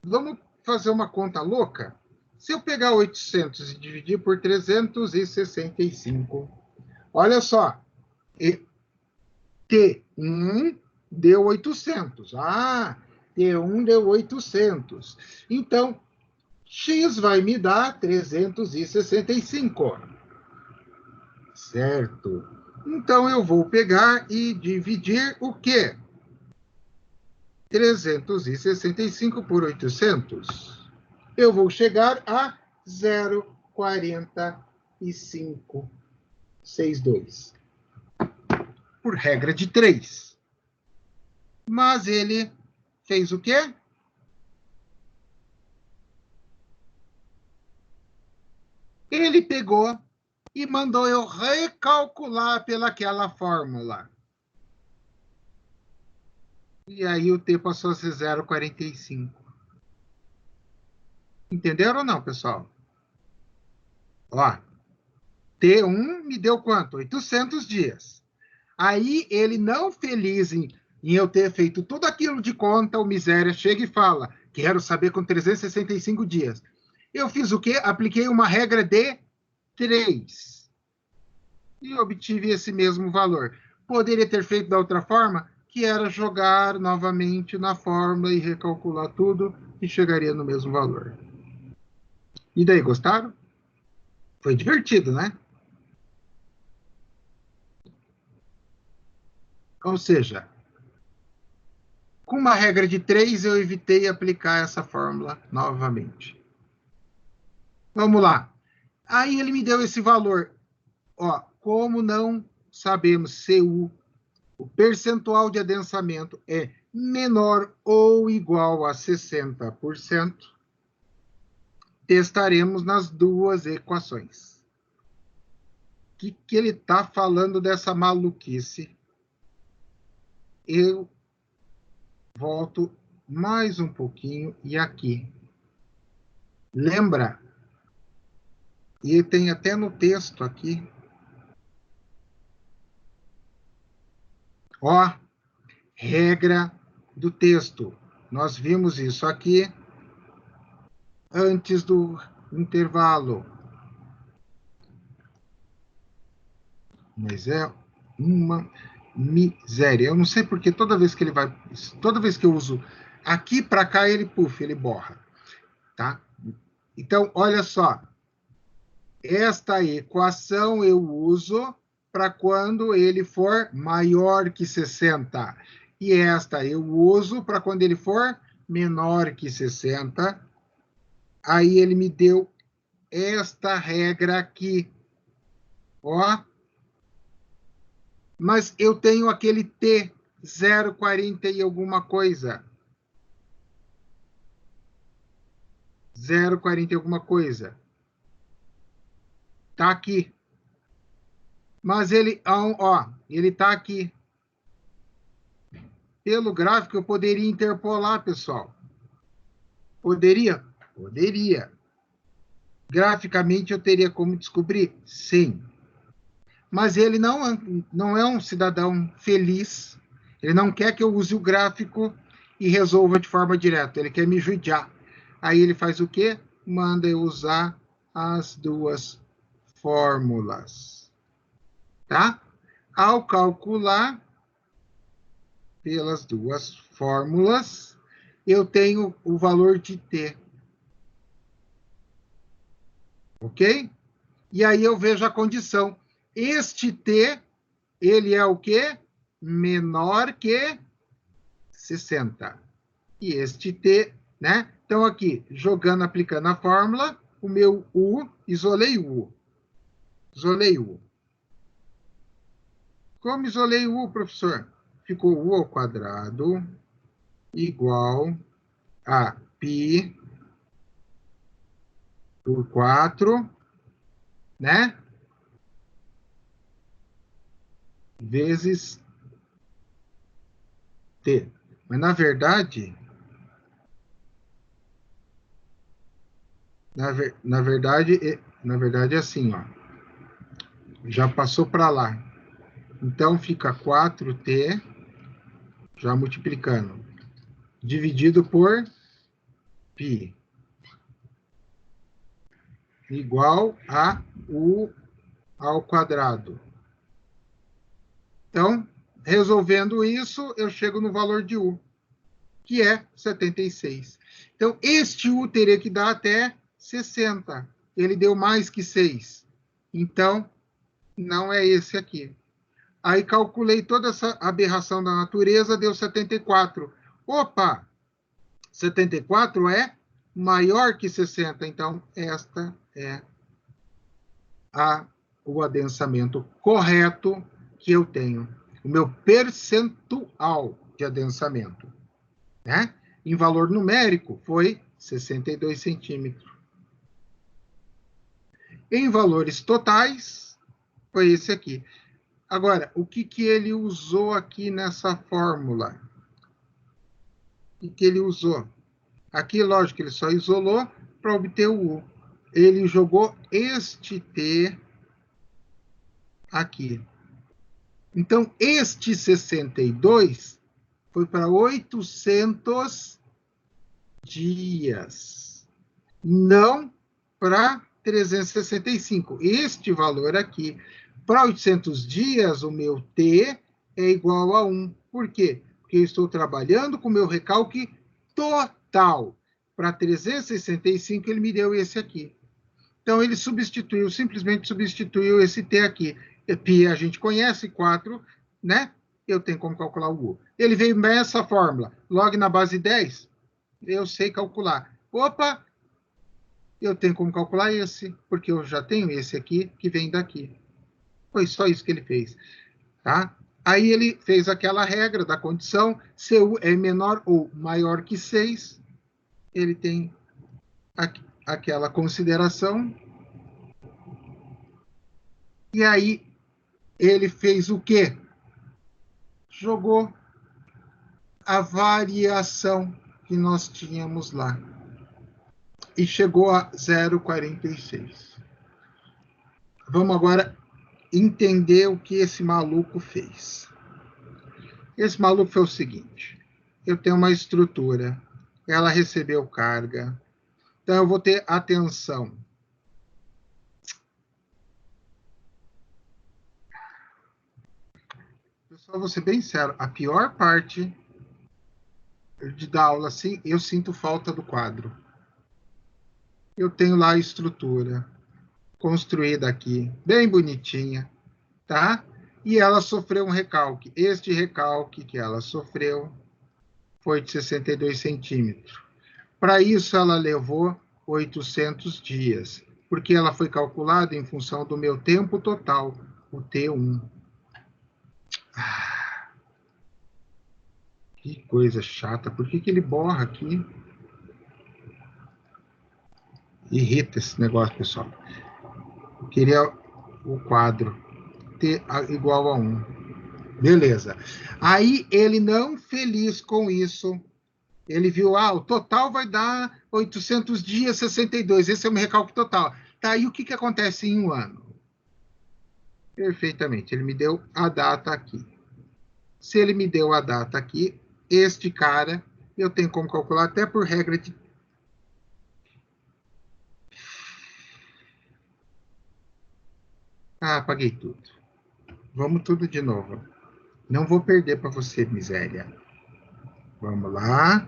vamos fazer uma conta louca? Se eu pegar 800 e dividir por 365, olha só, T1 deu 800. T1 deu 800. Então, X vai me dar 365. Certo? Então, eu vou pegar e dividir o quê? 365 por 800. Eu vou chegar a 0,4562. Por regra de 3. Mas ele fez o quê? Ele pegou e mandou eu recalcular pelaquela fórmula. E aí o T passou a ser 0,45. Entenderam ou não, pessoal? Ó, T1 me deu quanto? 800 dias. Aí ele, não feliz em eu ter feito tudo aquilo de conta, o miséria chega e fala, quero saber com 365 dias. Eu fiz o quê? Apliquei uma regra de 3. E obtive esse mesmo valor. Poderia ter feito da outra forma, que era jogar novamente na fórmula e recalcular tudo, e chegaria no mesmo valor. E daí, gostaram? Foi divertido, né? Ou seja, com uma regra de 3, eu evitei aplicar essa fórmula novamente. Vamos lá. Aí ele me deu esse valor. Ó, como não sabemos se o percentual de adensamento é menor ou igual a 60%, testaremos nas duas equações. O que ele está falando dessa maluquice? Eu volto mais um pouquinho e aqui. Lembra? E tem até no texto aqui. Ó, regra do texto. Nós vimos isso aqui antes do intervalo. Mas é uma miséria. Eu não sei porque toda vez que eu uso aqui para cá, ele borra, tá? Então, olha só. Esta equação eu uso para quando ele for maior que 60. E esta eu uso para quando ele for menor que 60. Aí ele me deu esta regra aqui. Ó. Mas eu tenho aquele T, 0,40 e alguma coisa. 0,40 e alguma coisa. Tá aqui. Mas ele, ó, ele tá aqui. Pelo gráfico, eu poderia interpolar, pessoal. Poderia? Poderia. Graficamente, eu teria como descobrir? Sim. Mas ele não é um cidadão feliz. Ele não quer que eu use o gráfico e resolva de forma direta. Ele quer me judiar. Aí ele faz o quê? Manda eu usar as duas fórmulas. Tá? Ao calcular pelas duas fórmulas, eu tenho o valor de T. Ok? E aí eu vejo a condição. Este T, ele é o quê? Menor que 60. E este T, né? Então, aqui, jogando, aplicando a fórmula, o meu U, isolei o U. Isolei o U. Como isolei o U, professor? Ficou U ao quadrado igual a π por 4, né? Vezes T. Mas, na verdade, é assim, ó. Já passou para lá. Então, fica 4T, já multiplicando, dividido por π, igual a U ao quadrado. Então, resolvendo isso, eu chego no valor de U, que é 76. Então, este U teria que dar até 60. Ele deu mais que 6. Então, não é esse aqui. Aí calculei toda essa aberração da natureza, deu 74. Opa! 74 é maior que 60. Então, esta é o adensamento correto que eu tenho. O meu percentual de adensamento. Né? Em valor numérico, foi 62 centímetros. Em valores totais, foi esse aqui. Agora, o que ele usou aqui nessa fórmula? O que ele usou? Aqui, lógico, ele só isolou para obter o U. Ele jogou este T aqui. Então, este 62 foi para 800 dias. Não para 365. Este valor aqui. Para 800 dias, o meu T é igual a 1. Por quê? Porque eu estou trabalhando com o meu recalque total. Para 365, ele me deu esse aqui. Então, ele simplesmente substituiu esse t aqui. Π a gente conhece, 4, né? Eu tenho como calcular o U. Ele veio nessa fórmula, log na base 10, eu sei calcular. Opa! Eu tenho como calcular esse, porque eu já tenho esse aqui, que vem daqui. Foi só isso que ele fez, tá? Aí ele fez aquela regra da condição, se U é menor ou maior que 6, ele tem aquela consideração. E aí, ele fez o quê? Jogou a variação que nós tínhamos lá. E chegou a 0,46. Vamos agora entender o que esse maluco fez. Esse maluco fez o seguinte. Eu tenho uma estrutura. Ela recebeu carga. Então, eu vou ter a tensão. Pessoal, vou ser bem sério. A pior parte de dar aula assim, eu sinto falta do quadro. Eu tenho lá a estrutura construída aqui, bem bonitinha, tá? E ela sofreu um recalque. Este recalque que ela sofreu foi de 62 centímetros. Para isso, ela levou 800 dias, porque ela foi calculada em função do meu tempo total, o T1. Que coisa chata. Por que ele borra aqui? Irrita esse negócio, pessoal. Eu queria o quadro T igual a 1. Beleza. Aí, ele não feliz com isso, ele viu, o total vai dar 800 dias, 62. Esse é o meu recalque total. Tá, e o que acontece em um ano? Perfeitamente. Ele me deu a data aqui. Se ele me deu a data aqui, este cara, eu tenho como calcular até por regra de... apaguei tudo. Vamos tudo de novo. Não vou perder para você, miséria. Vamos lá.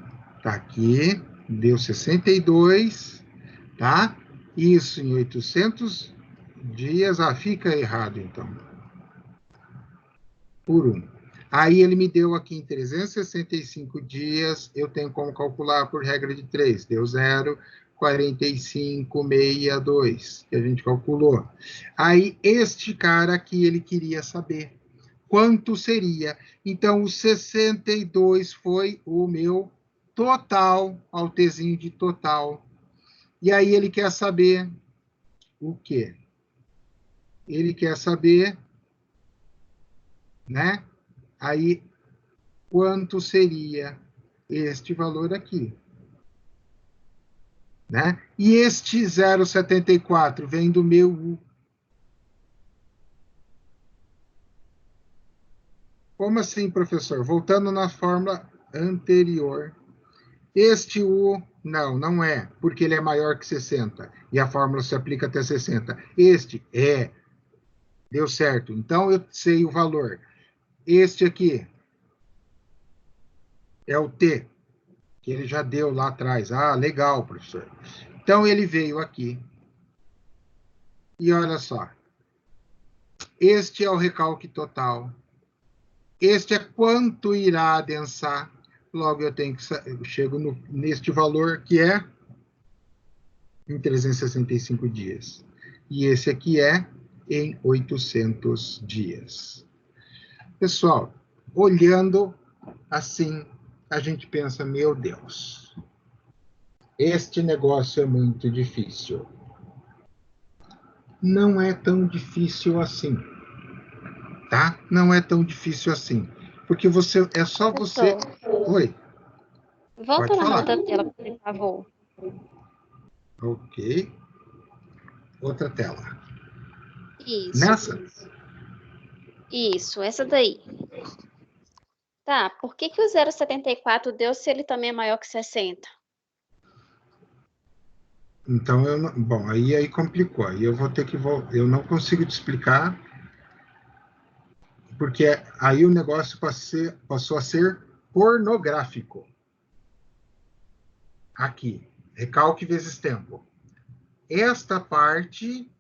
Tá aqui. Deu 62. Tá? Isso em 800 dias. Fica errado, então. Por 1. Aí ele me deu aqui em 365 dias. Eu tenho como calcular por regra de 3. Deu 0. 45,62, que a gente calculou. Aí, este cara aqui, ele queria saber quanto seria. Então, o 62 foi o meu total, ao Tzinho de total. E aí, ele quer saber o quê? Ele quer saber, né? Aí, quanto seria este valor aqui? Né? E este 0,74 vem do meu U. Como assim, professor? Voltando na fórmula anterior. Este U, não é, porque ele é maior que 60. E a fórmula se aplica até 60. Este é. Deu certo. Então, eu sei o valor. Este aqui é o T, que ele já deu lá atrás. Legal, professor. Então, ele veio aqui. E olha só. Este é o recalque total. Este é quanto irá adensar. Logo, eu chego neste valor, que é em 365 dias. E esse aqui é em 800 dias. Pessoal, olhando assim, a gente pensa, meu Deus, este negócio é muito difícil. Não é tão difícil assim. Tá? Não é tão difícil assim. Porque é só você... Oi. Volta na outra tela, por favor. Ok. Outra tela. Isso. Nessa? Isso, essa daí. Tá, por que o 0,74 deu se ele também é maior que 60? Então, bom, aí complicou. Aí eu vou ter que... Eu não consigo te explicar, porque aí o negócio passou a ser pornográfico. Aqui, recalque vezes tempo. esta parte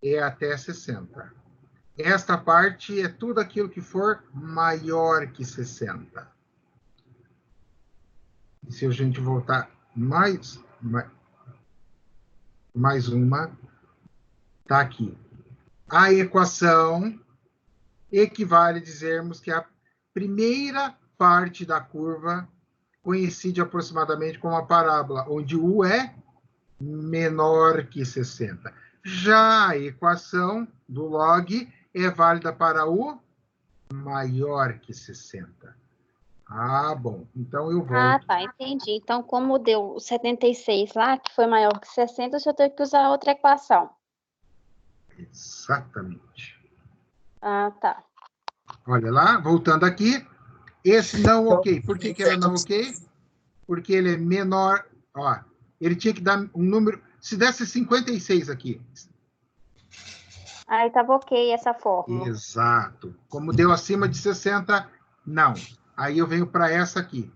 é até 60. Esta parte é tudo aquilo que for maior que 60. E se a gente voltar mais uma, está aqui. A equação equivale a dizermos que a primeira parte da curva coincide aproximadamente com uma parábola, onde U é menor que 60. Já a equação do log é válida para U maior que 60. Ah, bom. Então eu volto. Ah, tá, entendi. Então, como deu 76 lá, que foi maior que 60, o senhor teve que usar outra equação. Exatamente. Ah, tá. Olha lá, voltando aqui. Esse não ok. Por que ele é não ok? Porque ele é menor. Ó, ele tinha que dar um número. Se desse 56 aqui. Aí estava ok essa fórmula. Exato. Como deu acima de 60, não. Aí eu venho para essa aqui.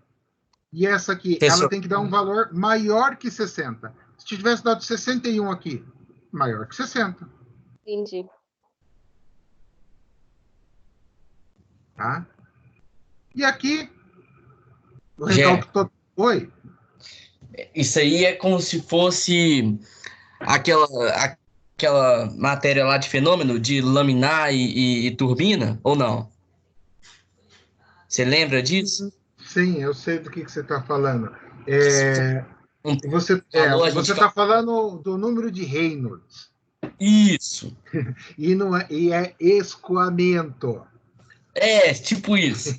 E essa aqui, ela tem que dar um valor maior que 60. Se tivesse dado 61 aqui, maior que 60. Entendi. Tá? E aqui, o recalque todo. Oi? Isso aí é como se fosse aquela matéria lá de fenômeno, de laminar e turbina, ou não? Você lembra disso? Sim, eu sei do que você está falando. Você está falando do número de Reynolds. Isso. E é escoamento. É, tipo isso.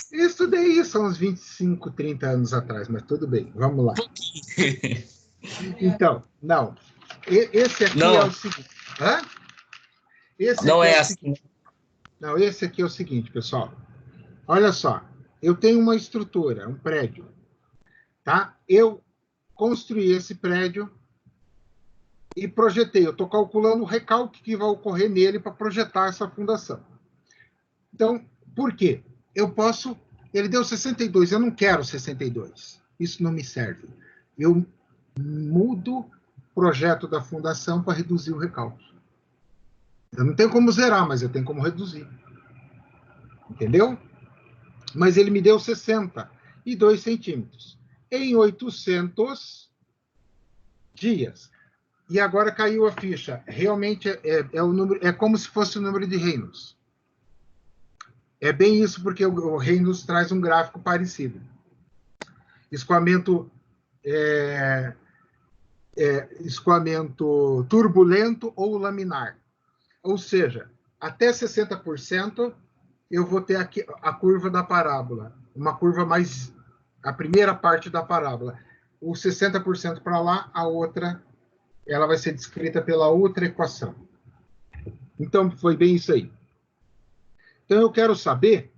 Eu estudei isso há uns 25, 30 anos atrás, mas tudo bem, vamos lá. Então, não. Esse aqui não. É o seguinte. Hã? Esse não aqui é assim. Não, esse aqui é o seguinte, pessoal. Olha só. Eu tenho uma estrutura, um prédio. Tá? Eu construí esse prédio e projetei. Eu estou calculando o recalque que vai ocorrer nele para projetar essa fundação. Então, por quê? Eu posso... Ele deu 62, eu não quero 62. Isso não me serve. Eu mudo o projeto da fundação para reduzir o recalque. Eu não tenho como zerar, mas eu tenho como reduzir. Entendeu? Mas ele me deu 62 centímetros. Em 800 dias. E agora caiu a ficha. Realmente o número, é como se fosse o número de Reynolds. É bem isso, porque o Reynolds traz um gráfico parecido. Escoamento turbulento ou laminar. Ou seja, até 60% eu vou ter aqui a curva da parábola. Uma curva mais... A primeira parte da parábola. O 60% para lá, a outra, ela vai ser descrita pela outra equação. Então, foi bem isso aí. Então, eu quero saber...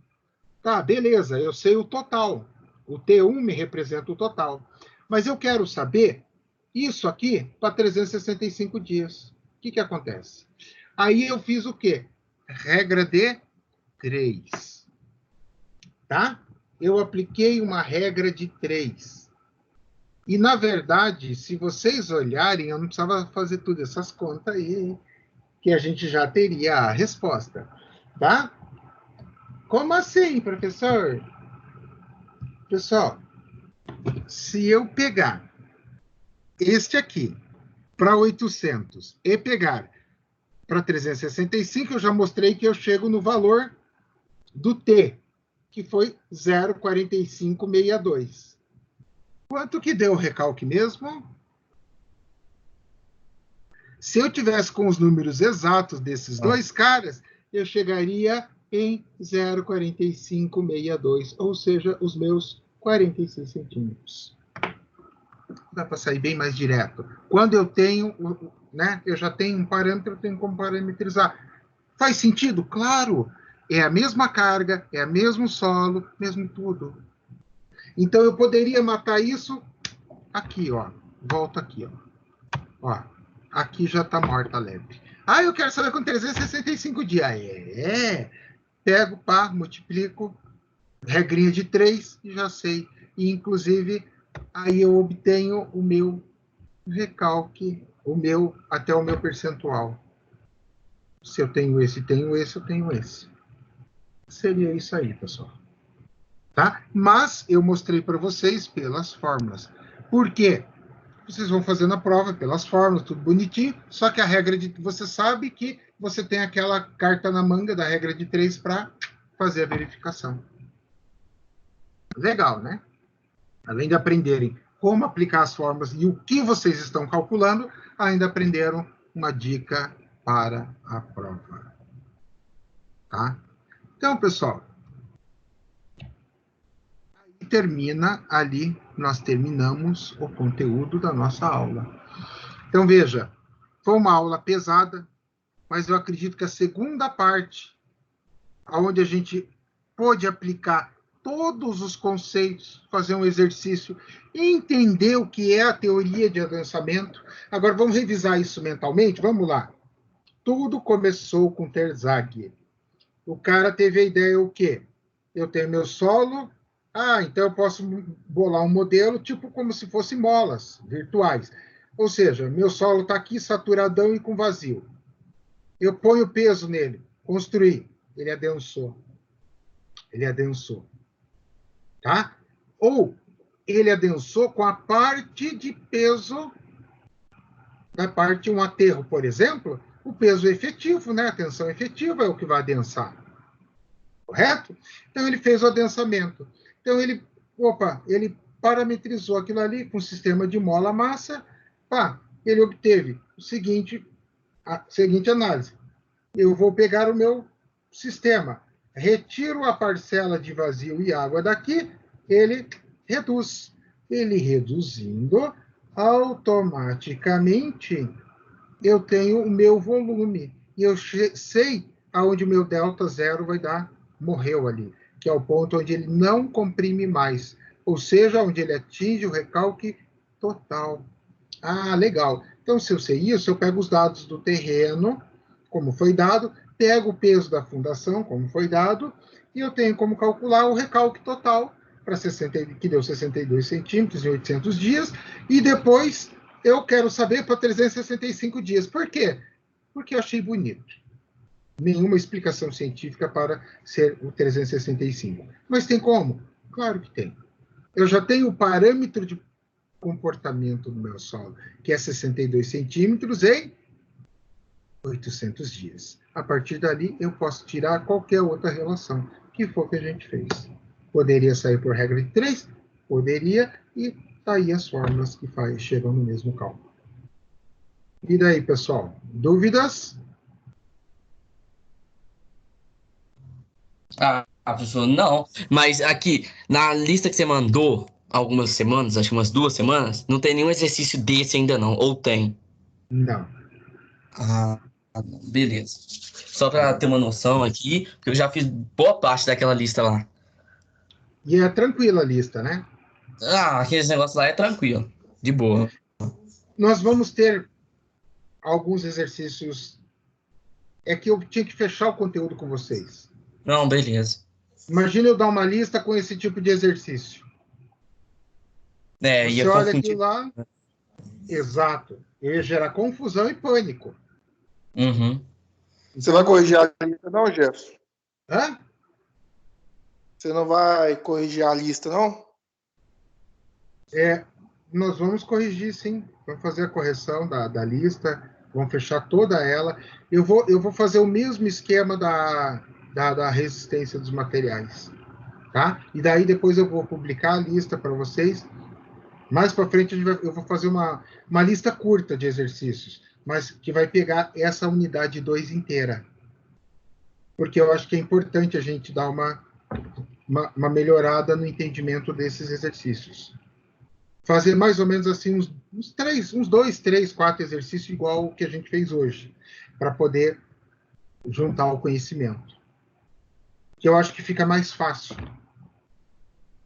Tá, beleza, eu sei o total. O T1 me representa o total. Mas eu quero saber isso aqui para 365 dias. O que acontece? Aí eu fiz o quê? Regra de 3. Tá? Eu apliquei uma regra de 3. E, na verdade, se vocês olharem, eu não precisava fazer todas essas contas aí, que a gente já teria a resposta. Tá? Como assim, professor? Pessoal, se eu pegar este aqui para 800 e pegar para 365, eu já mostrei que eu chego no valor do T, que foi 0,4562. Quanto que deu o recalque mesmo? Se eu tivesse com os números exatos desses dois caras, eu chegaria em 0,4562, ou seja, os meus 46 centímetros. Dá para sair bem mais direto. Quando eu tenho, né, eu já tenho um parâmetro, eu tenho como parametrizar. Faz sentido? Claro! É a mesma carga, é o mesmo solo, mesmo tudo. Então, eu poderia matar isso aqui, ó. Volta aqui, ó. Ó, aqui já está morta a lebre. Ah, eu quero saber com 365 dias. Pego, pá, multiplico, regrinha de 3 e já sei. E, inclusive, aí eu obtenho o meu recalque, até o meu percentual. Se eu tenho esse, eu tenho esse. Seria isso aí, pessoal. Tá? Mas eu mostrei para vocês pelas fórmulas. Por quê? Vocês vão fazendo a prova pelas fórmulas, tudo bonitinho, só que a regra de... Você sabe que você tem aquela carta na manga da regra de 3 para fazer a verificação. Legal, né? Além de aprenderem como aplicar as fórmulas e o que vocês estão calculando, ainda aprenderam uma dica para a prova. Tá? Então, pessoal, aí termina ali, nós terminamos o conteúdo da nossa aula. Então, veja, foi uma aula pesada, mas eu acredito que a segunda parte, onde a gente pôde aplicar todos os conceitos, fazer um exercício, entender o que é a teoria de adensamento. Agora, vamos revisar isso mentalmente? Vamos lá. Tudo começou com Terzaghi. O cara teve a ideia o quê? Eu tenho meu solo, então eu posso bolar um modelo tipo como se fosse molas virtuais. Ou seja, meu solo está aqui saturadão e com vazio. Eu ponho peso nele, construí, ele adensou. Ele adensou. Tá? Ou ele adensou com a parte de peso da parte um aterro, por exemplo, o peso efetivo, né? A tensão efetiva é o que vai adensar. Correto? Então, ele fez o adensamento. Então, ele parametrizou aquilo ali com o sistema de mola-massa. Ele obteve a seguinte análise. Eu vou pegar o meu sistema, retiro a parcela de vazio e água daqui, ele reduz. Ele reduzindo, automaticamente, eu tenho o meu volume. E eu sei aonde o meu delta zero vai dar, morreu ali, que é o ponto onde ele não comprime mais. Ou seja, onde ele atinge o recalque total. Legal. Então, se eu sei isso, eu pego os dados do terreno, como foi dado, pego o peso da fundação, como foi dado, e eu tenho como calcular o recalque total, que deu 62 centímetros em 800 dias, e depois eu quero saber para 365 dias. Por quê? Porque eu achei bonito. Nenhuma explicação científica para ser o 365. Mas tem como? Claro que tem. Eu já tenho o parâmetro de comportamento do meu solo, que é 62 centímetros em 800 dias. A partir dali, eu posso tirar qualquer outra relação que for que a gente fez. Poderia sair por regra de 3? Poderia, e tá aí as fórmulas que chegam no mesmo cálculo. E daí, pessoal? Dúvidas? Professor, não. Mas aqui, na lista que você mandou, algumas semanas, acho que umas 2 semanas, não tem nenhum exercício desse ainda não, ou tem? Não. Beleza. Só para ter uma noção aqui, porque eu já fiz boa parte daquela lista lá. E é tranquila a lista, né? Aqueles negócios lá é tranquilo, de boa. Nós vamos ter alguns exercícios. É que eu tinha que fechar o conteúdo com vocês. Não, beleza. Imagina eu dar uma lista com esse tipo de exercício. Ia Você olha confundir. aquilo lá, exato. Ia gerar confusão e pânico. Uhum. Você vai corrigir a lista, não, Jefferson? Hã? Você não vai corrigir a lista, não? Nós vamos corrigir, sim. Vamos fazer a correção da lista, vamos fechar toda ela. Eu vou fazer o mesmo esquema da resistência dos materiais. Tá? E daí depois eu vou publicar a lista para vocês. Mais para frente eu vou fazer uma lista curta de exercícios, mas que vai pegar essa unidade 2 inteira. Porque eu acho que é importante a gente dar uma melhorada no entendimento desses exercícios. Fazer mais ou menos assim uns 2, 3, 4 exercícios igual o que a gente fez hoje, para poder juntar o conhecimento. Que eu acho que fica mais fácil.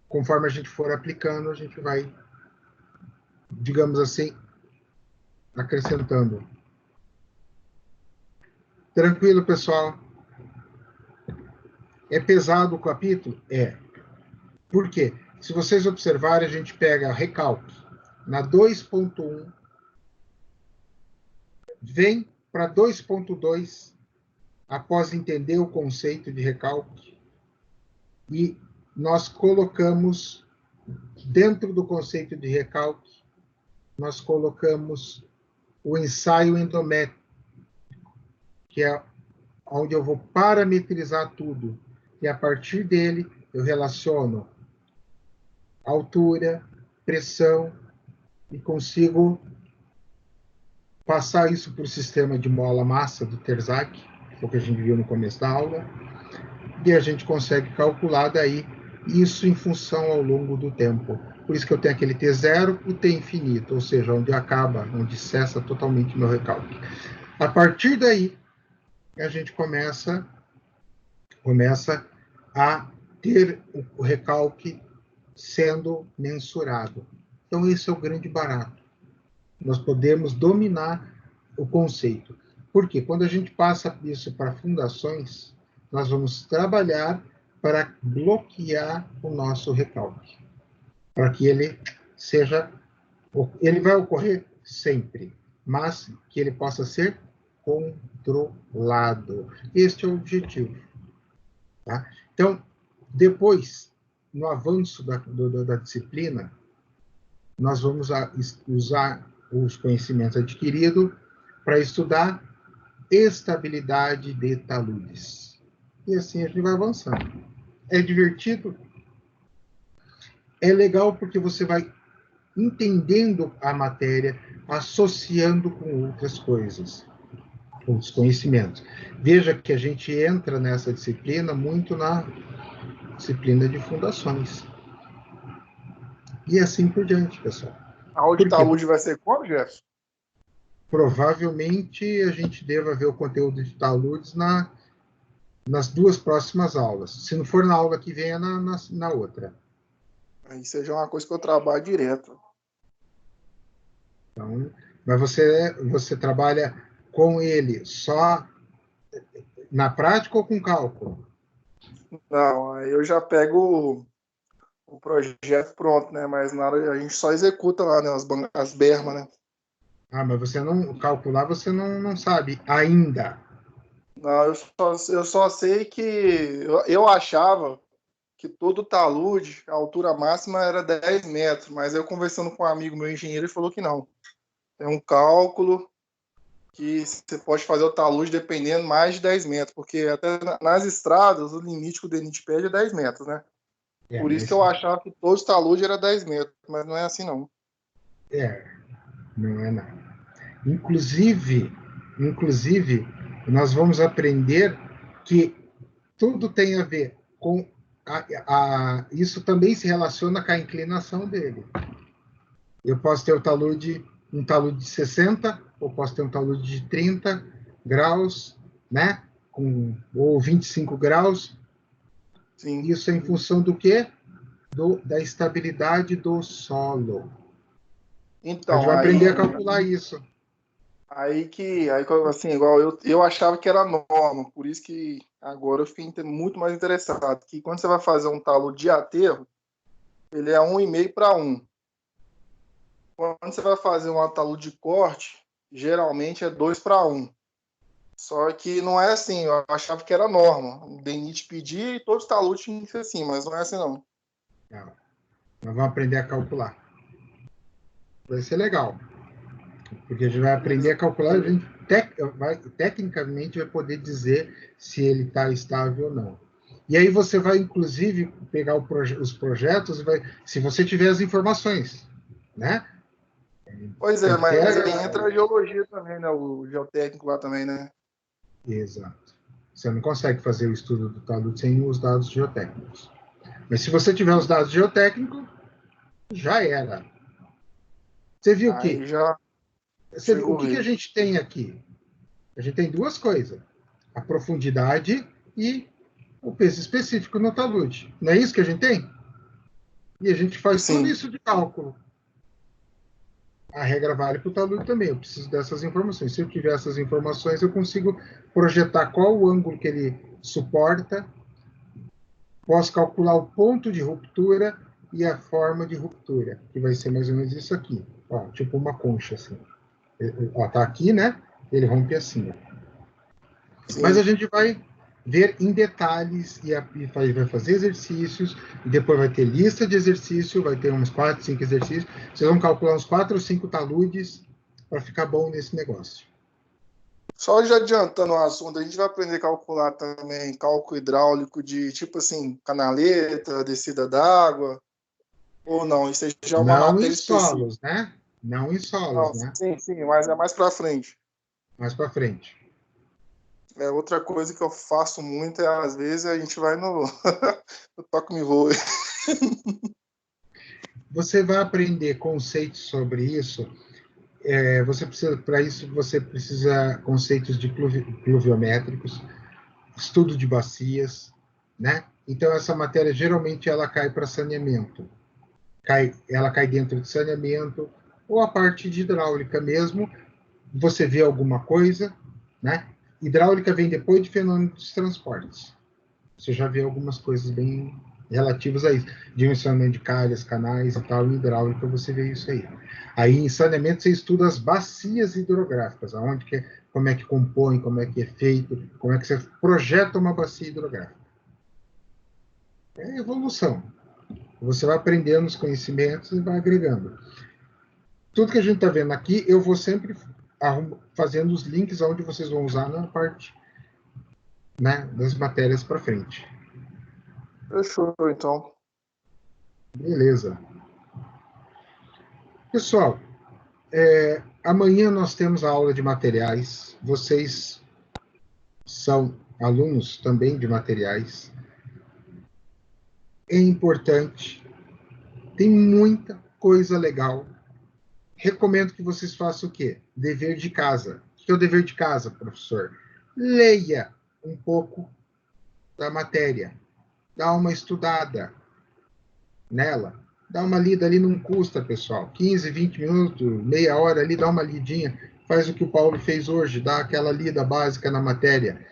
Conforme a gente for aplicando, a gente vai, digamos assim, acrescentando. Tranquilo, pessoal? É pesado o capítulo? É. Por quê? Se vocês observarem, a gente pega recalque na 2.1, vem para 2.2, após entender o conceito de recalque, e nós colocamos, dentro do conceito de recalque, nós colocamos o ensaio endométrico, que é onde eu vou parametrizar tudo. E a partir dele, eu relaciono altura, pressão, e consigo passar isso para o sistema de mola-massa do Terzak, que foi o que a gente viu no começo da aula, e a gente consegue calcular daí isso em função ao longo do tempo. Por isso que eu tenho aquele T0 e T infinito, ou seja, onde acaba, onde cessa totalmente meu recalque. A partir daí, a gente começa a ter o recalque sendo mensurado. Então, esse é o grande barato. Nós podemos dominar o conceito. Por quê? Quando a gente passa isso para fundações, nós vamos trabalhar para bloquear o nosso recalque. Para que ele seja... Ele vai ocorrer sempre, mas que ele possa ser controlado. Este é o objetivo. Tá? Então, depois, no avanço da disciplina, nós vamos usar os conhecimentos adquiridos para estudar estabilidade de taludes. E assim a gente vai avançando. É divertido? É legal porque você vai entendendo a matéria, associando com outras coisas, outros conhecimentos. Veja que a gente entra nessa disciplina muito na disciplina de fundações. E assim por diante, pessoal. A aula de talude vai ser quando, Jefferson? Provavelmente a gente deva ver o conteúdo de taludes nas duas próximas aulas. Se não for na aula que vem, é na outra. Isso já é uma coisa que eu trabalho direto. Então, mas você trabalha com ele só na prática ou com cálculo? Não, aí eu já pego o projeto pronto, né? Mas na hora a gente só executa lá, né? As bermas, né? Ah, mas você não calcular, você não sabe ainda. Não, eu só sei que eu achava que todo talude, a altura máxima era 10 metros, mas eu conversando com um amigo meu engenheiro, ele falou que não. É um cálculo que você pode fazer o talude dependendo mais de 10 metros, porque até nas estradas o limite que o DENIT pede é 10 metros, né? Por isso que eu achava que todos os taludes eram 10 metros, mas não é assim não. Não é nada. Inclusive, nós vamos aprender que tudo tem a ver com isso também se relaciona com a inclinação dele. Eu posso ter um talude de 60, ou posso ter um talude de 30 graus, né? Ou 25 graus. Sim. Isso é em função do quê? Da estabilidade do solo. Então, a gente vai aprender a calcular isso. Aí assim, igual eu achava que era norma, por isso que agora eu fiquei muito mais interessado, que quando você vai fazer um talude de aterro, ele é 1,5 para 1. Quando você vai fazer um talude de corte, geralmente é 2 para 1. Só que não é assim, eu achava que era norma. O DENIT pedia e todos os taludes tinham que ser assim, mas não é assim não. Não. Nós vamos aprender a calcular. Vai ser legal. Porque a gente vai aprender a calcular, a gente tecnicamente vai poder dizer se ele está estável ou não. E aí você vai, inclusive, pegar os projetos, se você tiver as informações, né? Pois é, mas aí entra a geologia também, né? O geotécnico lá também, né? Exato. Você não consegue fazer o estudo do talude sem os dados geotécnicos. Mas se você tiver os dados geotécnicos, já era. Você viu que... o que a gente tem aqui? A gente tem duas coisas. A profundidade e o peso específico no talude. Não é isso que a gente tem? E a gente faz tudo isso de cálculo. A regra vale para o talude também. Eu preciso dessas informações. Se eu tiver essas informações, eu consigo projetar qual o ângulo que ele suporta, posso calcular o ponto de ruptura e a forma de ruptura, que vai ser mais ou menos isso aqui. Ó, tipo uma concha, assim. Ó, tá aqui, né? Ele rompe assim, ó. Mas a gente vai ver em detalhes vai fazer exercícios, e depois vai ter lista de exercício, vai ter uns 4, 5 exercícios. Vocês vão calcular uns 4 ou 5 taludes para ficar bom nesse negócio. Só já adiantando o assunto, a gente vai aprender a calcular também cálculo hidráulico de, tipo assim, canaleta, descida d'água, ou não? Isso já é uma Não matéria em específica. solos, né? Não em solos, Não, né? sim, mas é mais para frente. Mais para frente. É, outra coisa que eu faço muito é, às vezes, a gente vai no, no Toque Me Voe. Você vai aprender conceitos sobre isso. Para isso, você precisa conceitos de pluviométricos, estudo de bacias, né? Então, essa matéria, geralmente, ela cai para saneamento. Ela cai dentro de saneamento, ou a parte de hidráulica mesmo. Você vê alguma coisa, né? Hidráulica vem depois de fenômeno dos transportes. Você já vê algumas coisas bem relativas a isso. Dimensionamento de calhas, canais e tal, em hidráulica você vê isso aí. Aí em saneamento você estuda as bacias hidrográficas, aonde que como é que compõe, como é que é feito, como é que você projeta uma bacia hidrográfica. É evolução. Você vai aprendendo os conhecimentos e vai agregando. Tudo que a gente está vendo aqui, eu vou sempre fazendo os links onde vocês vão usar na parte, né, das matérias para frente. Fechou, então. Beleza. Pessoal, amanhã nós temos a aula de materiais. Vocês são alunos também de materiais. É importante. Tem muita coisa legal. Recomendo que vocês façam o quê? Dever de casa. O que é o dever de casa, professor? Leia um pouco da matéria. Dá uma estudada nela. Dá uma lida ali, não custa, pessoal. 15, 20 minutos, meia hora ali, dá uma lidinha. Faz o que o Paulo fez hoje, dá aquela lida básica na matéria.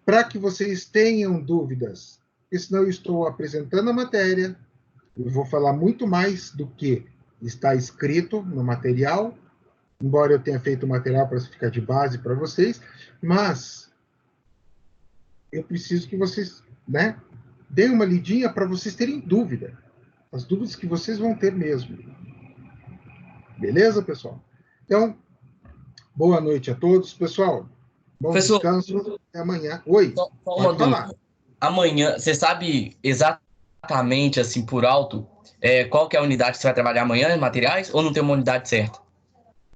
Para que vocês tenham dúvidas. Porque senão eu estou apresentando a matéria, eu vou falar muito mais do que está escrito no material, embora eu tenha feito o material para ficar de base para vocês, mas eu preciso que vocês, né, deem uma lidinha para vocês terem dúvida. As dúvidas que vocês vão ter mesmo. Beleza, pessoal? Então, boa noite a todos. Pessoal, bom Professor, descanso. Até amanhã. Oi, só uma pode falar. dúvida. Amanhã, você sabe exatamente, assim, por alto, qual que é a unidade que você vai trabalhar amanhã em materiais, ou não tem uma unidade certa?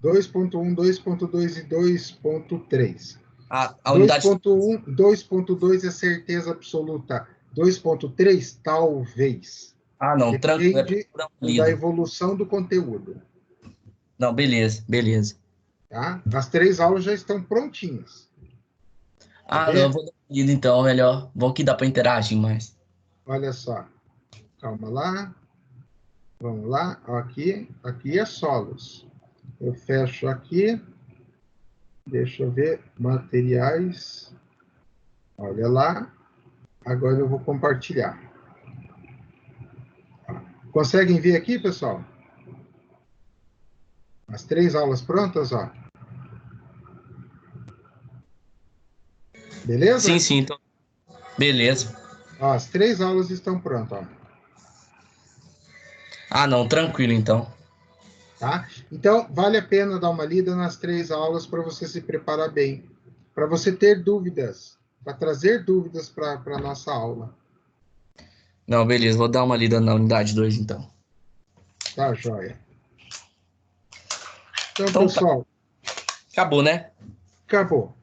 2.1, 2.2 e 2.3. A unidade... 2.1, 2.2 é certeza absoluta. 2.3, talvez. Ah, não, tranquilo. Depende da evolução do conteúdo. Não, beleza, beleza. Tá? As 3 aulas já estão prontinhas. Ah, não, eu vou dar uma lida então, melhor. Bom que dá para interagir mais. Olha só. Calma lá. Vamos lá. Aqui é solos. Eu fecho aqui. Deixa eu ver. Materiais. Olha lá. Agora eu vou compartilhar. Conseguem ver aqui, pessoal? As 3 aulas prontas, ó. Beleza? Sim, sim. Então... Beleza. Ó, as 3 aulas estão prontas, ó. Ah, não, tranquilo então. Tá? Então, vale a pena dar uma lida nas 3 aulas para você se preparar bem. Para você ter dúvidas. Para trazer dúvidas para a nossa aula. Não, beleza. Vou dar uma lida na unidade 2 então. Tá, joia. Então, pessoal. Tá. Acabou, né? Acabou.